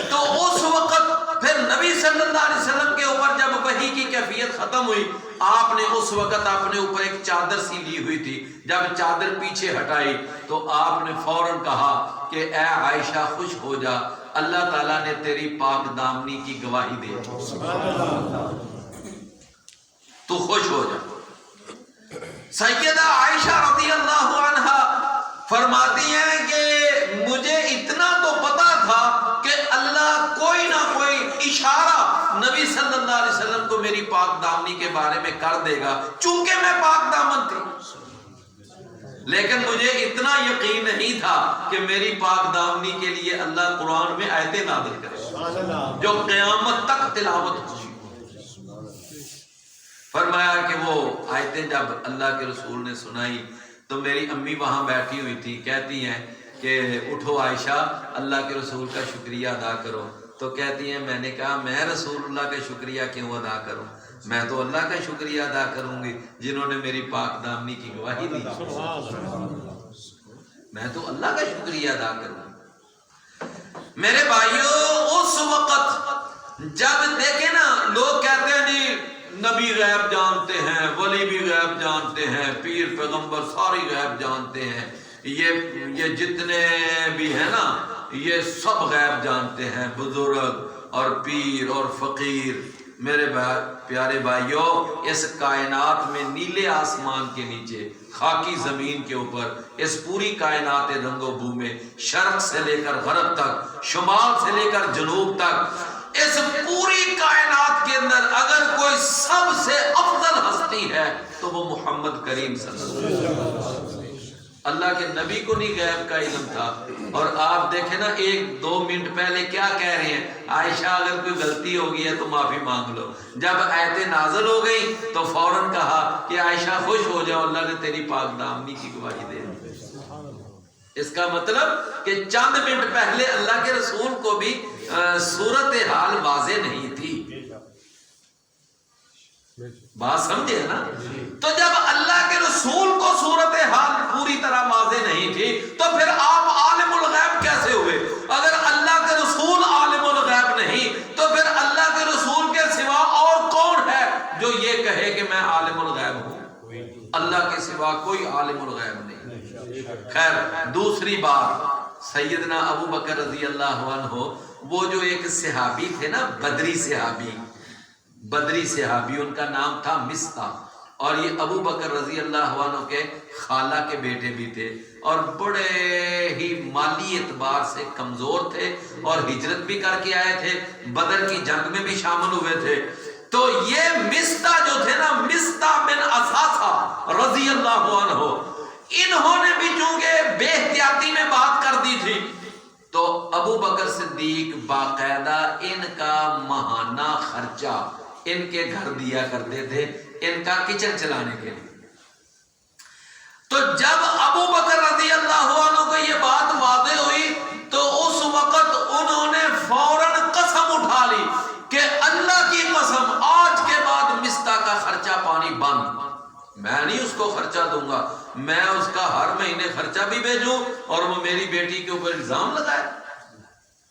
تو اس وقت پھر نبی صلی اللہ علیہ وسلم کے اوپر جب وحی کی کیفیت ختم ہوئی، آپ نے اس وقت اپنے اوپر ایک چادر سی لی ہوئی تھی، جب چادر پیچھے ہٹائی تو آپ نے فوراً کہا کہ اے عائشہ خوش ہو جا، اللہ تعالیٰ نے تیری پاک دامنی کی گواہی دے دی، تو خوش ہو جا۔ سیدہ عائشہ رضی اللہ عنہا فرماتی ہیں کہ مجھے اتنا تو پتا تھا کہ اللہ کوئی نہ کوئی اشارہ نبی صلی اللہ علیہ وسلم کو میری پاک دامنی کے بارے میں کر دے گا، چونکہ میں پاک دامن تھی، لیکن مجھے اتنا یقین نہیں تھا کہ میری پاک دامنی کے لیے اللہ قرآن میں آیتیں نازل کرے جو قیامت تک تلاوت ہوگی۔ فرمایا کہ وہ آیتیں جب اللہ کے رسول نے سنائی تو میری امی وہاں بیٹھی ہوئی تھی، کہتی ہیں کہ اٹھو عائشہ، اللہ کے رسول کا شکریہ ادا کرو۔ تو کہتی ہیں میں نے کہا میں رسول اللہ کا شکریہ کیوں ادا کروں، میں تو اللہ کا شکریہ ادا کروں گی جنہوں نے میری پاک دامنی کی گواہی دی، میں تو اللہ کا شکریہ ادا کروں۔ میرے بھائیوں، اس وقت جب دیکھیں نا، لوگ کہتے ہیں جی نبی غیب جانتے ہیں، ولی بھی غیب جانتے ہیں، پیر پیغمبر ساری غیب جانتے ہیں، یہ جتنے بھی ہیں نا یہ سب غیب جانتے ہیں، بزرگ اور پیر اور فقیر۔ میرے پیارے بھائیوں، اس کائنات میں نیلے آسمان کے نیچے، خاکی زمین کے اوپر، اس پوری کائنات رنگ و بو میں، شرق سے لے کر غرب تک، شمال سے لے کر جنوب تک، اس پوری کائنات کے اندر اگر کوئی سب سے افضل ہستی ہے تو وہ محمد کریم صلی اللہ علیہ وسلم۔ اللہ کے نبی کو نہیں غیب کا علم تھا، اور آپ دیکھیں نا 1-2 منٹ پہلے کیا کہہ رہے ہیں، عائشہ اگر کوئی غلطی ہو گئی ہے تو معافی مانگ لو۔ جب آیتیں نازل ہو گئی تو فوراً کہا کہ عائشہ خوش ہو جاؤ، اللہ نے تیری پاک دامنی کی گواہی دے دی۔ اس کا مطلب کہ چند منٹ پہلے اللہ کے رسول کو بھی صورتحال واضح نہیں تھی، بات سمجھے نا۔ تو جب اللہ کے رسول کو صورتحال پوری طرح واضح نہیں تھی تو پھر آپ عالم الغیب کیسے ہوئے؟ اگر اللہ کے رسول عالم الغیب نہیں تو پھر اللہ کے رسول کے سوا اور کون ہے جو یہ کہے کہ میں عالم الغیب ہوں؟ اللہ کے سوا کوئی عالم الغیب نہیں۔ خیر، دوسری بات، سیدنا ابو بکر رضی اللہ عنہ، وہ جو ایک صحابی تھے نا، بدری صحابی، ان کا نام تھا مصطح، اور یہ ابو بکر رضی اللہ عنہ کے خالہ کے بیٹے بھی تھے، اور بڑے ہی مالی اعتبار سے کمزور تھے، اور ہجرت بھی کر کے آئے تھے، بدر کی جنگ میں بھی شامل ہوئے تھے۔ تو یہ مصطح جو تھے نا، مصطح بن اثاثہ رضی اللہ عنہ، انہوں نے بھی چونکہ بے احتیاطی میں بات کر دی تھی تو ابو بکر صدیق باقاعدہ ان کا ماہانہ خرچہ ان کے گھر دیا کرتے تھے، ان کا کچن چلانے کے لیے۔ تو جب ابو بکر رضی اللہ عنہ کو یہ بات واضح ہوئی تو اس وقت انہوں نے فوراً قسم اٹھا لی کہ اللہ کی قسم، آج کے بعد مصطح کا خرچہ پانی بند، میں نہیں اس کو خرچہ دوں گا، میں اس کا ہر مہینے خرچہ بھی بھیجوں اور وہ میری بیٹی کے اوپر الزام لگائے،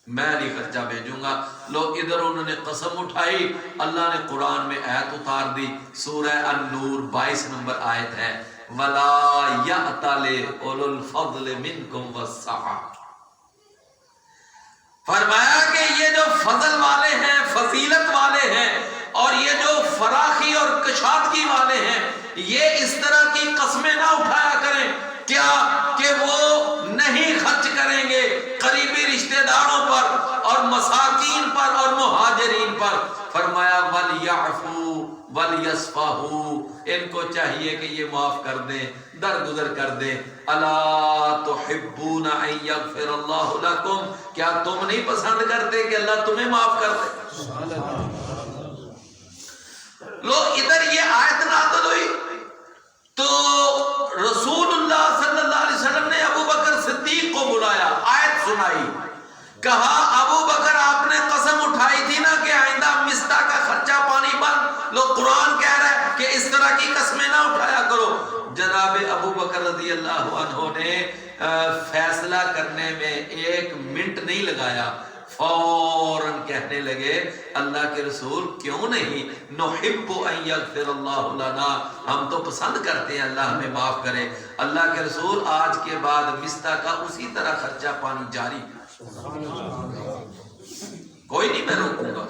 میں نہیں خرچہ بھیجوں گا۔ لوگ ادھر انہوں نے قسم اٹھائی، اللہ نے قرآن میں آیت اتار دی، سورہ النور 22 نمبر آیت ہے، وَلَا يَأْتَلِ أُولُو الْفَضْلِ مِنْكُمْ وَالسَّعَةِ۔ فرمایا کہ یہ جو فضل والے ہیں، فضیلت والے ہیں، اور یہ جو فراخی اور کشادگی والے ہیں، یہ اس طرح کی قسمیں نہ اٹھایا کریں کیا کہ وہ نہیں خرچ کریں گے قریبی رشتہ داروں پر اور مساکین پر اور مہاجرین پر۔ فرمایا وَلْيَعْفُوا وَلْيَصْفَحُوا، ان کو چاہیے کہ یہ معاف کر دیں، درگزر کر دیں. أَلَا تُحِبُّونَ أَن يَغْفِرَ اللَّهُ لَكُمْ، کیا تم نہیں پسند کرتے کہ اللہ تمہیں معاف کر دے؟ لو ادھر یہ آیت نازل ہوئی تو رسول اللہ صلی اللہ علیہ وسلم نے ابو بکر صدیق کو بلایا، آیت سنائی، کہا ابو بکر آپ نے قسم اٹھائی تھی نا کہ آئندہ مستہ کا خرچہ پانی بند، لو قرآن کہہ رہا ہے کہ اس طرح کی قسمیں نہ اٹھایا کرو. جناب ابو بکر رضی اللہ عنہ نے فیصلہ کرنے میں 1 منٹ نہیں لگایا، فوراً کہنے لگے اللہ کے رسول کیوں نہیں، نحب ان یغفر اللہ لنا، ہم تو پسند کرتے ہیں اللہ ہمیں معاف کرے. اللہ کے رسول آج کے بعد مستہ کا اسی طرح خرچہ پانی جاری، کوئی نہیں میں روکوں گا،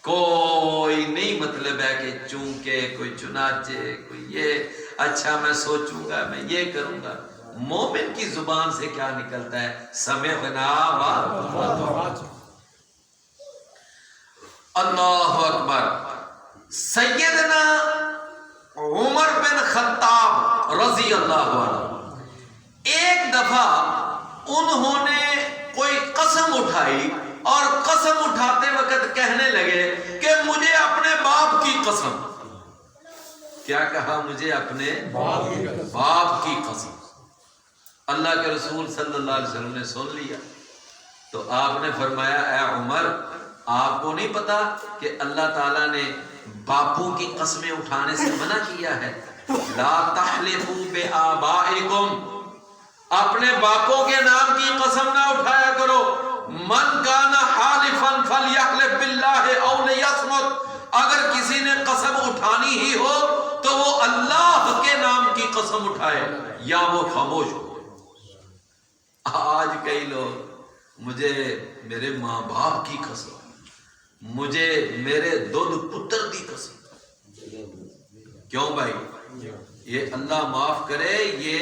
کوئی نہیں. مطلب ہے کہ چونکہ کوئی چنانچہ کوئی یہ اچھا میں سوچوں گا میں یہ کروں گا. مومن کی زبان سے کیا نکلتا ہے؟ سمعنا و اللہ اکبر. سیدنا عمر بن خطاب رضی اللہ عنہ ایک دفعہ انہوں نے کوئی قسم اٹھائی اور قسم اٹھاتے وقت کہنے لگے کہ مجھے اپنے باپ کی قسم. کیا کہا؟ مجھے اپنے باپ کی قسم. اللہ کے رسول صلی اللہ علیہ وسلم نے سن لیا تو آپ نے فرمایا اے عمر، آپ کو نہیں پتا کہ اللہ تعالیٰ نے باپوں کی قسمیں اٹھانے سے منع کیا ہے؟ لا تحلفوا بآبائکم، اپنے باپوں کے نام کی قسم نہ اٹھایا کرو. من کان حالفا فلیحلف باللہ او لیصمت، اگر کسی نے قسم اٹھانی ہی ہو تو وہ اللہ کے نام کی قسم اٹھائے یا وہ خاموش ہو. آج کئی لوگ مجھے میرے ماں باپ کی قسم، مجھے میرے دودھ پتر کی قسم. کیوں بھائی؟ یہ اللہ معاف کرے، یہ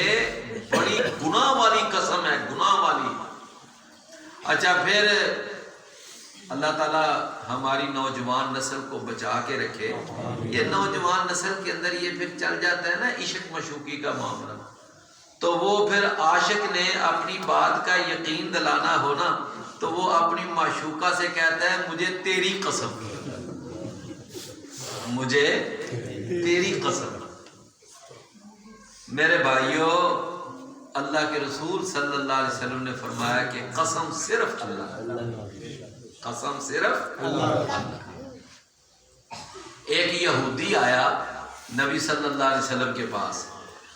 بڑی گناہ والی قسم ہے، گناہ والی. اچھا پھر اللہ تعالیٰ ہماری نوجوان نسل کو بچا کے رکھے. یہ نوجوان نسل کے اندر یہ پھر چل جاتا ہے نا عشق مشوقی کا معاملہ، تو وہ پھر عاشق نے اپنی بات کا یقین دلانا ہونا تو وہ اپنی معشوقہ سے کہتا ہے مجھے تیری قسم، مجھے تیری قسم. میرے بھائیوں، اللہ کے رسول صلی اللہ علیہ وسلم نے فرمایا کہ قسم صرف اللہ، قسم صرف اللہ. ایک یہودی آیا نبی صلی اللہ علیہ وسلم کے پاس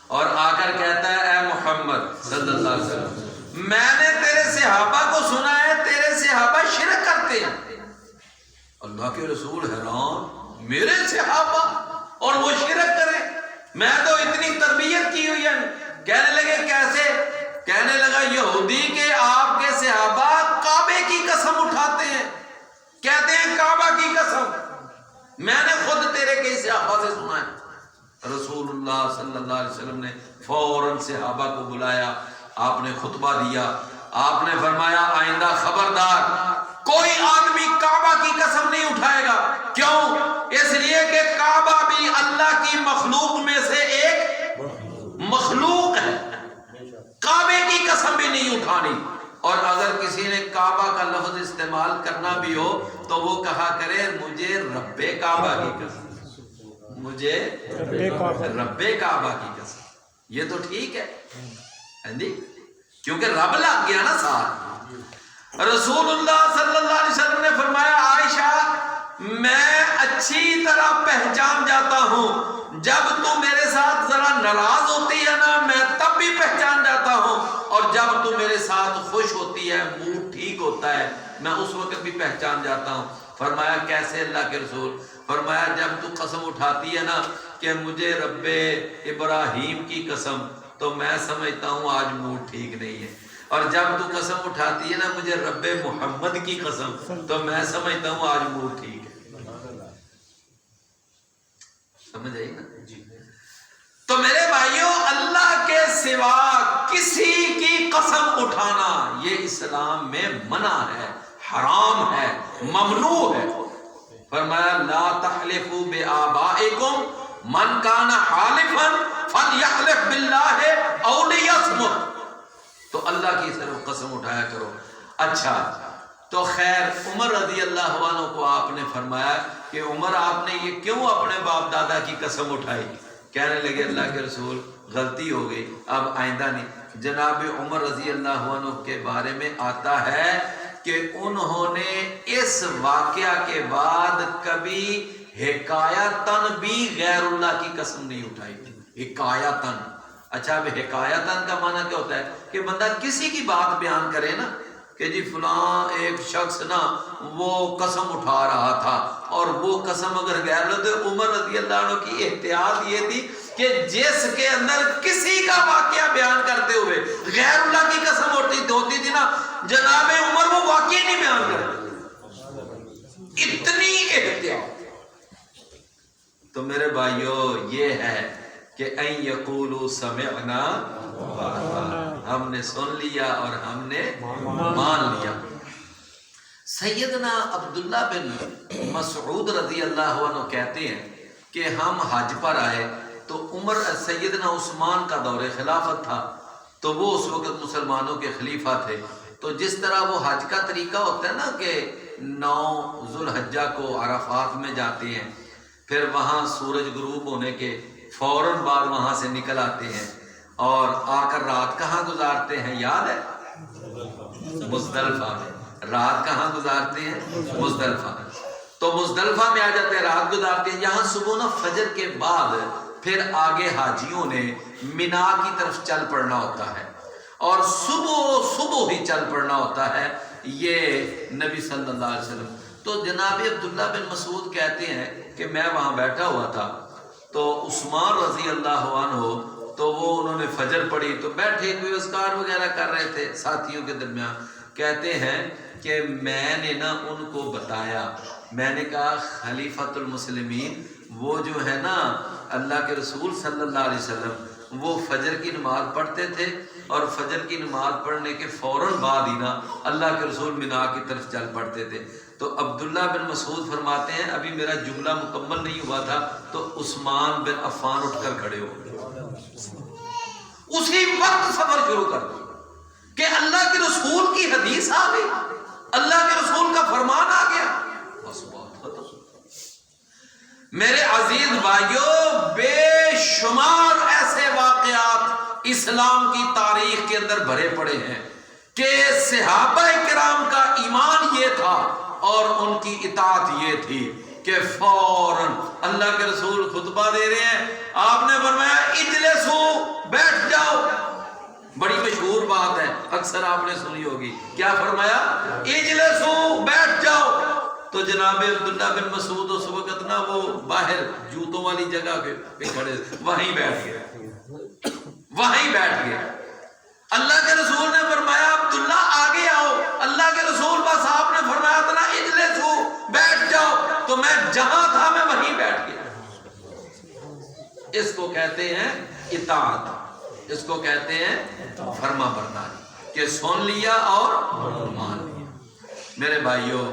اور آ کر کہتا ہے اے محمد صلی اللہ علیہ وسلم، میں نے تیرے صحابہ کو سنا ہے تیرے صحابہ شرک کرتے ہیں. اللہ کے رسول حیران، میرے صحابہ اور وہ شرک کریں؟ میں تو اتنی تربیت کی ہوئی ہے. کہنے لگے کیسے؟ کہنے لگا یہودی کے آپ کے صحابہ کعبے کی قسم اٹھاتے ہیں، کہتے ہیں کعبہ کی قسم. میں نے خود تیرے کئی صحابہ سے سنا ہے. رسول اللہ صلی اللہ علیہ وسلم نے فوراً صحابہ کو بلایا، آپ نے خطبہ دیا. آپ نے فرمایا آئندہ خبردار کوئی آدمی کعبہ کی قسم نہیں اٹھائے گا. کیوں؟ اس لیے کہ کعبہ بھی اللہ کی مخلوق میں سے ایک مخلوق ہے، کعبے کی قسم بھی نہیں اٹھانی. اور اگر کسی نے کعبہ کا لفظ استعمال کرنا بھی ہو تو وہ کہا کرے مجھے رب کعبہ کی قسم، مجھے رب کعبہ کی قسم. یہ تو ٹھیک ہے جی، کیونکہ رب لگ گیا نا ساتھ. رسول اللہ صلی اللہ علیہ وسلم نے فرمایا عائشہ میں اچھی طرح پہچان جاتا ہوں، جب تو میرے ساتھ ذرا ناراض ہوتی ہے نا میں تب بھی پہچان جاتا ہوں، اور جب تو میرے ساتھ خوش ہوتی ہے موڈ ٹھیک ہوتا ہے میں اس وقت بھی پہچان جاتا ہوں. فرمایا کیسے اللہ کے رسول؟ فرمایا جب تو قسم اٹھاتی ہے نا کہ مجھے رب ابراہیم کی قسم تو میں سمجھتا ہوں آج موڈ ٹھیک نہیں ہے، اور جب تو قسم اٹھاتی ہے نا مجھے رب محمد کی قسم تو میں سمجھتا ہوں آج موڈ ٹھیک ہے. سمجھ آئی نا جی؟ تو میرے بھائیوں اللہ کے سوا کسی کی قسم اٹھانا یہ اسلام میں منع ہے، حرام ہے، ممنوع ہے. فرمایا لا تحلفوا بآبائکم من کان حالفا فلیحلف باللہ او لیصمت. تو اللہ کی طرف قسم اٹھایا کرو. اچھا تو خیر عمر رضی اللہ عنہ کو آپ نے فرمایا کہ عمر آپ نے یہ کیوں اپنے باپ دادا کی قسم اٹھائی؟ کہنے لگے اللہ کے رسول غلطی ہو گئی، اب آئندہ نہیں. جناب عمر رضی اللہ عنہ کے بارے میں آتا ہے کہ انہوں نے اس واقعہ کے بعد کبھی حکایتاً بھی غیر اللہ کی قسم نہیں اٹھائی تھی. حکایتاً. اچھا اب حکایتاً کا معنی کیا ہوتا ہے؟ کہ بندہ کسی کی بات بیان کرے نا کہ جی فلاں ایک شخص نا وہ قسم اٹھا رہا تھا اور وہ قسم اگر غیر اللہ. تو عمر رضی اللہ عنہ کی احتیاط یہ تھی کہ جس کے اندر کسی کا واقعہ بیان کرتے ہوئے غیر اللہ کی قسم ہوتی تھی نا، جناب عمر وہ واقعہ نہیں بیان کرتے. اتنی احتیاط. تو میرے بھائیو یہ ہے کہ این یقولوا سمعنا، ہم نے سن لیا اور ہم نے مان لیا. سیدنا عبداللہ بن مسعود رضی اللہ عنہ کہتے ہیں کہ ہم حج پر آئے تو سیدنا عثمان کا دور خلافت تھا، تو وہ اس وقت مسلمانوں کے خلیفہ تھے. تو جس طرح وہ حج کا طریقہ ہوتا ہے نا کہ 9 ذوالحجہ کو عرفات میں جاتے ہیں، پھر وہاں سورج غروب ہونے کے فوراً بعد وہاں سے نکل آتے ہیں اور آ کر رات کہاں گزارتے ہیں؟ یاد ہے؟ مزدلفہ میں. رات کہاں گزارتے ہیں؟ مزدلفہ. تو مزدلفہ میں آ جاتے ہیں، رات گزارتے ہیں. یہاں صبح نا فجر کے بعد پھر آگے حاجیوں نے مینا کی طرف چل پڑنا ہوتا ہے اور صبح ہی چل پڑنا ہوتا ہے یہ نبی صلی اللہ علیہ وسلم. تو جناب عبداللہ بن مسعود کہتے ہیں کہ میں وہاں بیٹھا ہوا تھا تو عثمان رضی اللہ عنہ تو وہ انہوں نے فجر پڑھی تو بیٹھے کوئی اذکار وغیرہ کر رہے تھے ساتھیوں کے درمیان. کہتے ہیں کہ میں نے نا ان کو بتایا، میں نے کہا خلیفۃ المسلمین وہ جو ہے نا اللہ کے رسول صلی اللہ علیہ وسلم وہ فجر کی نماز پڑھتے تھے اور فجر کی نماز پڑھنے کے فوراً بعد ہی نا اللہ کے رسول مینا کی طرف چل پڑتے تھے. تو عبداللہ بن مسعود فرماتے ہیں ابھی میرا جملہ مکمل نہیں ہوا تھا تو عثمان بن عفان اٹھ کر کھڑے ہو گئے. اسی وقت سفر شروع کر دیا کہ اللہ کے رسول کی حدیث آ گئی، اللہ کے رسول کا فرمان آ گیا، بس بات ختم. میرے عزیز بھائیوں، بے شمار ایسے واقعات اسلام کی تاریخ کے اندر بھرے پڑے ہیں کہ صحابہ کرام کا ایمان یہ تھا اور ان کی اطاعت یہ تھی کہ فوراً اللہ کے رسول خطبہ دے رہے ہیں، آپ نے فرمایا اجلسو، بیٹھ جاؤ. بڑی مشہور بات ہے، اکثر آپ نے سنی ہوگی. کیا فرمایا؟ اجلسو، بیٹھ جاؤ. تو جناب عبداللہ بن مسعود اس وقت نا وہ باہر جوتوں والی جگہ پہ کھڑے، وہیں بیٹھ گئے. اللہ کے رسول نے فرمایا عبداللہ آگے آؤ. اللہ کے رسول بس آپ نے فرمایا تھا نا اجلسو، بیٹھ جاؤ، تو میں جہاں تھا میں وہیں بیٹھ گیا. اس کو کہتے ہیں اطاعت، اس کو کہتے ہیں فرما برداری کہ سن لیا اور مان لیا. میرے بھائیوں،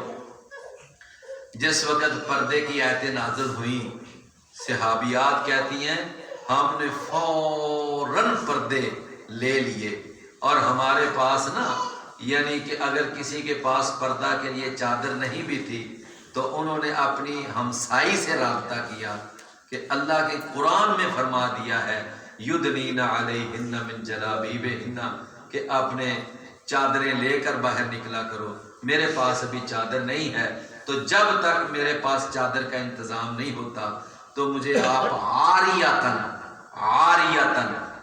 جس وقت پردے کی آیتیں نازل ہوئیں صحابیات کہتی ہیں ہم نے فوراً پردے لے لیے اور ہمارے پاس نا یعنی کہ اگر کسی کے پاس پردہ کے لیے چادر نہیں بھی تھی تو انہوں نے اپنی ہمسائی سے رابطہ کیا کہ اللہ کے قرآن میں فرما دیا ہے یدنین علیہن من جلابیبہن کہ اپنے چادریں لے کر باہر نکلا کرو. میرے پاس ابھی چادر نہیں ہے تو جب تک میرے پاس چادر کا انتظام نہیں ہوتا تو مجھے آپ عاریتن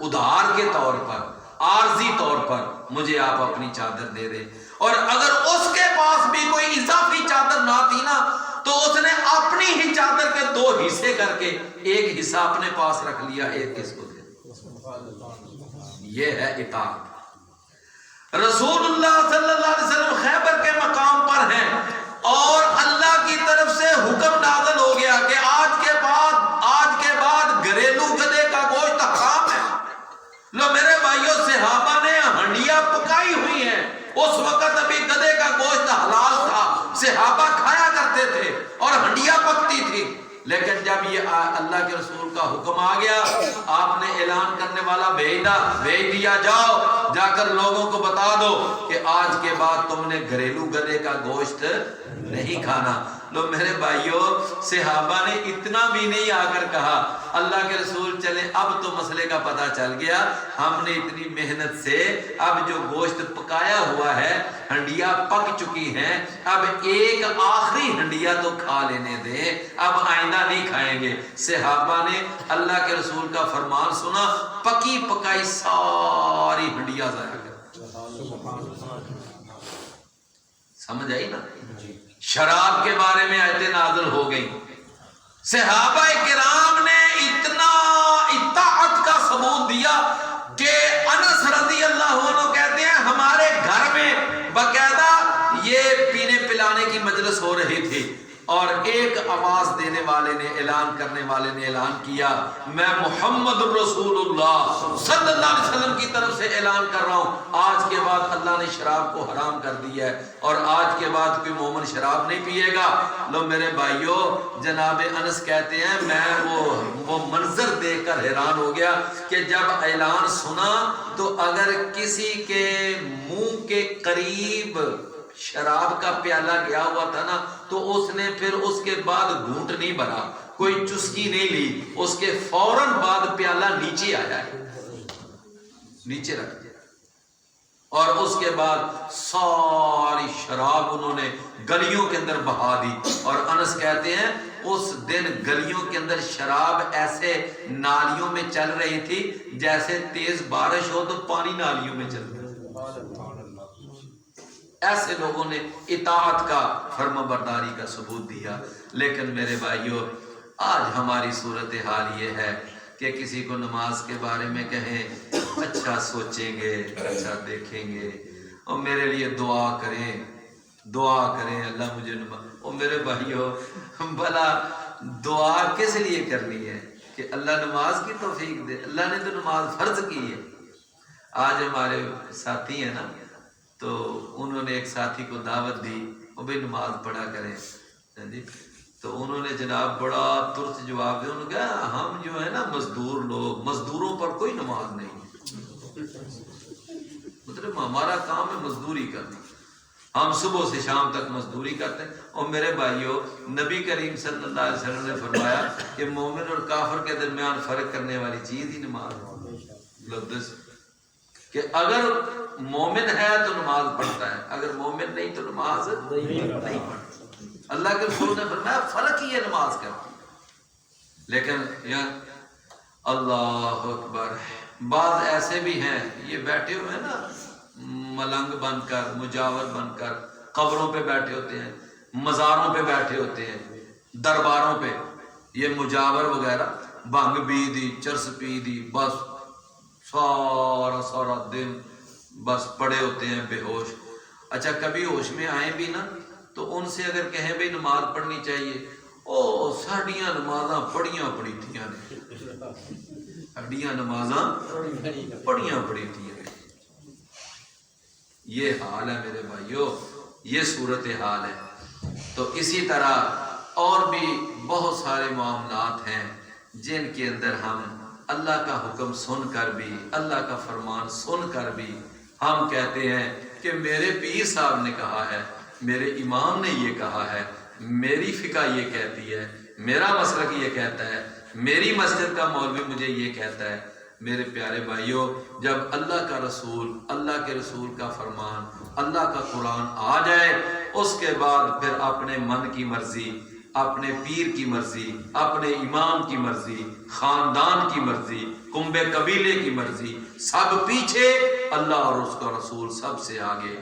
ادھار کے طور پر، عارضی طور پر مجھے آپ اپنی چادر دے دیں. اور اگر اس کے پاس بھی کوئی اضافی چادر نہ تھی نا تو اس نے اپنی ہی چادر کے 2 حصے کر کے ایک حصہ اپنے پاس رکھ لیا، ایک کس کو دے. یہ ہے اطاعت. رسول اللہ صلی اللہ علیہ وسلم خیبر کے مقام پر ہیں اور اللہ کی طرف سے حکم نازل ہو گیا کہ آج کے بعد گھریلو گدے کا گوشت حرام ہے. لو میرے بھائیوں، صحابہ نے ہنڈیاں پکائی ہوئی ہیں. اس وقت ابھی گدے کا گوشت حلال تھا، صحابہ کھایا کرتے تھے اور ہنڈیا جب یہ اللہ کے رسول کا حکم آ گیا، آپ نے اعلان کرنے والا بھیج دیا، جاؤ جا کر لوگوں کو بتا دو کہ آج کے بعد تم نے گھریلو گدھے کا گوشت نہیں کھانا۔ لو میرے بھائیوں، صحابہ نے اتنا بھی نہیں آ کر کہا اللہ کے رسول چلیں اب تو مسئلے کا پتہ چل گیا، ہم نے اتنی محنت سے اب جو گوشت پکایا ہوا ہے، ہنڈیا پک چکی ہیں، اب ایک آخری ہنڈیا تو کھا لینے دیں، اب آئندہ نہیں کھائیں گے۔ صحابہ نے اللہ کے رسول کا فرمان سنا، پکی پکائی ساری ہنڈیا ضائع کر۔ سمجھ آئی نا؟ شراب کے بارے میں آیتیں نازل ہو گئی، صحابہ کرام نے اتنا اطاعت کا ثبوت دیا کہ انس رضی اللہ عنہ کہتے ہیں ہمارے گھر میں باقاعدہ یہ پینے پلانے کی مجلس ہو رہی تھی، اور ایک آواز دینے والے نے، اعلان کرنے والے نے اعلان کیا، میں محمد رسول اللہ صلی اللہ علیہ وسلم کی طرف سے اعلان کر رہا ہوں، آج کے بعد اللہ نے شراب کو حرام کر دیا ہے اور آج کے بعد کوئی مومن شراب نہیں پیے گا۔ لو میرے بھائیوں، جناب انس کہتے ہیں میں وہ منظر دیکھ کر حیران ہو گیا کہ جب اعلان سنا تو اگر کسی کے منہ کے قریب شراب کا پیالہ گیا ہوا تھا نا تو اس نے پھر اس کے بعد گھونٹ نہیں بھرا، کوئی چسکی نہیں لی، اس کے فوراً بعد پیالہ نیچے آیا ہے، نیچے رکھ دیا، اور اس کے بعد ساری شراب انہوں نے گلیوں کے اندر بہا دی۔ اور انس کہتے ہیں اس دن گلیوں کے اندر شراب ایسے نالیوں میں چل رہی تھی جیسے تیز بارش ہو تو پانی نالیوں میں چل رہا ہے۔ ایسے لوگوں نے اطاعت کا، فرما برداری کا ثبوت دیا۔ لیکن میرے بھائیوں، آج ہماری صورتحال یہ ہے کہ کسی کو نماز کے بارے میں کہیں اچھا سوچیں گے، اچھا دیکھیں گے، اور میرے لیے دعا کریں اللہ مجھے نماز۔ اور میرے بھائیوں، بھلا دعا کس لیے کرنی ہے؟ کہ اللہ نماز کی توفیق دے۔ اللہ نے تو نماز فرض کی ہے۔ آج ہمارے ساتھی ہیں نا، تو انہوں نے ایک ساتھی کو دعوت دی، وہ بھی نماز پڑھا کریں جی، تو انہوں نے جناب بڑا ترس جواب دیا، انہوں نے کہا ہم جو ہے نا مزدور لوگ، مزدوروں پر کوئی نماز نہیں، مطلب ہمارا کام ہے مزدوری کرنا، ہم صبح سے شام تک مزدوری کرتے ہیں۔ اور میرے بھائیوں، نبی کریم صلی اللہ علیہ وسلم نے فرمایا کہ مومن اور کافر کے درمیان فرق کرنے والی چیز ہی نماز ہے، کہ اگر مومن ہے تو نماز پڑھتا ہے، اگر مومن نہیں تو نماز نہیں پڑھتا۔ اللہ کے رسول نے فرمایا فرق ہی ہے نماز کا۔ لیکن اللہ اکبر، بعض ایسے بھی ہیں یہ بیٹھے ہوئے ہیں نا ملنگ بن کر، مجاور بن کر، قبروں پہ بیٹھے ہوتے ہیں، مزاروں پہ بیٹھے ہوتے ہیں، درباروں پہ یہ مجاور وغیرہ، بھنگ پی دی، چرس پی دی، بس سارا دن بس پڑے ہوتے ہیں بے ہوش۔ اچھا کبھی ہوش میں آئیں بھی نا تو ان سے اگر کہیں بھائی نماز پڑھنی چاہیے، او ساڑیاں نمازاں پڑھیاں پڑی تھیاں نے، ساڑیاں نمازاں پڑھیاں پڑی تھیاں نے۔ یہ حال ہے میرے بھائیوں، یہ صورتحال ہے۔ تو اسی طرح اور بھی بہت سارے معاملات ہیں جن کے اندر ہم اللہ کا حکم سن کر بھی، اللہ کا فرمان سن کر بھی ہم کہتے ہیں کہ میرے پیر صاحب نے کہا ہے، میرے امام نے یہ کہا ہے، میری فقہ یہ کہتی ہے، میرا مسلک یہ کہتا ہے، میری مسجد کا مولوی مجھے یہ کہتا ہے۔ میرے پیارے بھائیوں، جب اللہ کا رسول، اللہ کے رسول کا فرمان، اللہ کا قرآن آ جائے، اس کے بعد پھر اپنے من کی مرضی، اپنے پیر کی مرضی، اپنے امام کی مرضی، خاندان کی مرضی، کنبے قبیلے کی مرضی، سب پیچھے، اللہ اور اس کا رسول سب سے آگے۔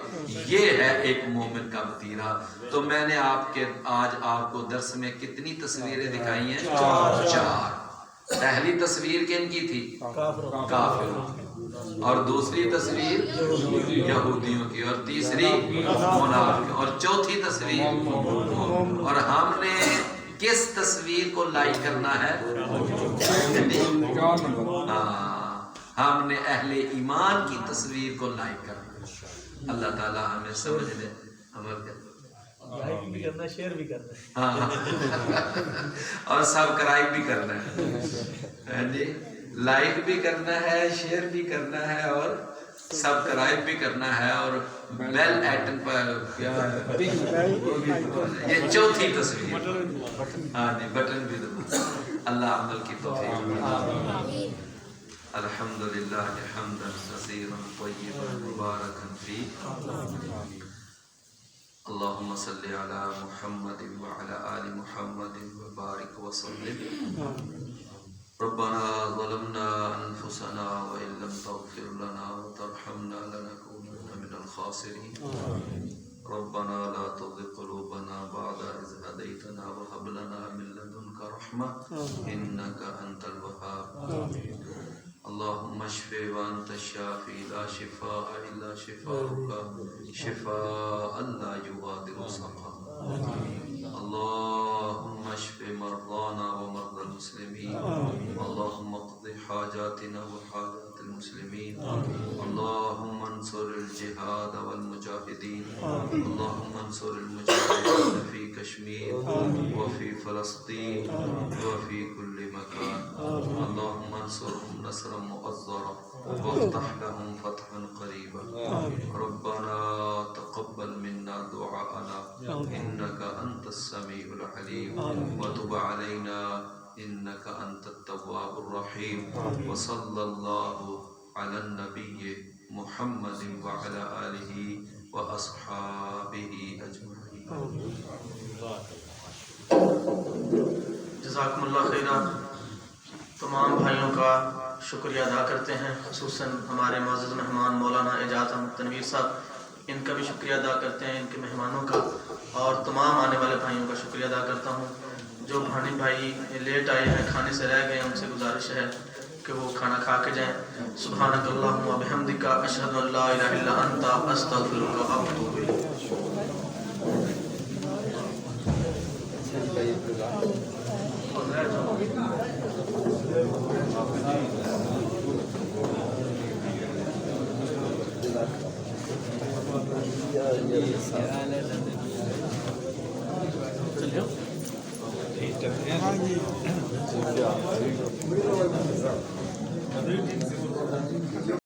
یہ ہے ایک مومن کا وتیرہ۔ تو میں نے آج آپ کو درس میں کتنی تصویریں دکھائی ہیں؟ چار۔ پہلی تصویر کن کی تھی؟ کافروں کی، اور دوسری تصویر یہودیوں کی، اور تیسری منافقوں، اور چوتھی تصویر، اور ہم نے کس تصویر کو لائک کرنا ہے؟ ہم نے اہل ایمان کی تصویر کو لائک کرنا ہے۔ اللہ تعالی ہمیں سمجھنے عمل کرے۔ لائک بھی کرنا ہے، شیئر بھی کرنا ہے، ہاں اور سبسکرائب بھی کرنا ہے، ہاں جی، لائک بھی کرنا ہے، شیئر بھی کرنا ہے اور سبسکرائب بھی کرنا ہے، اور بیل آئٹن پر کیا ہے یہ چوتھی تصویر، ہاں جی بٹن بھی دبا۔ اللہ عمل کی توفیق دے۔ الحمدللہ حمدا کثیرا طیبا مبارکا فیہ، اللہم صلی علی محمد وعلی آل محمد وبارک وسلم۔ ربنا ظلمنا انفسنا وان لم تغفر لنا وترحمنا لنكونن من الخاسرین۔ ربنا لا تزغ قلوبنا بعد إذ هديتنا وهب لنا من لدنك رحمة إنك أنت الوهاب۔ اللهم اشف وأنت الشافي لا شفاء إلا شفاؤك شفاء لا يغادر سقما۔ اللهم اشف مرضانا ومرضى المسلمين، اللهم اقض حاجاتنا وحاجات المسلمين، اللهم انصر الجهاد والمجاهدين، اللهم انصر المجاهدين في كشمير وفي فلسطين وفي كل مكان، اللهم انصرهم نصرا مؤزرا وافتح لهم فتحا قريبا۔ ربنا تقبل منا دعاءنا إنك أنت السميع العليم وتب علينا إنك أنت التواب الرحيم، وصلى الله على النبي محمد وعلى آله وأصحابه أجمعين۔ جزاکم اللہ خیرہ۔ تمام بھائیوں کا شکریہ ادا کرتے ہیں، خصوصاً ہمارے معزز مہمان مولانا اعجاز احمد تنویر صاحب، ان کا بھی شکریہ ادا کرتے ہیں، ان کے مہمانوں کا، اور تمام آنے والے بھائیوں کا شکریہ ادا کرتا ہوں۔ جو بھائی لیٹ آئے ہیں، کھانے سے رہ گئے ہیں، ان سے گزارش ہے کہ وہ کھانا کھا کے جائیں۔ سبحانک اللہم و بحمدک اشہد ان لا الہ الا انت استغفرک و اتوب الیک۔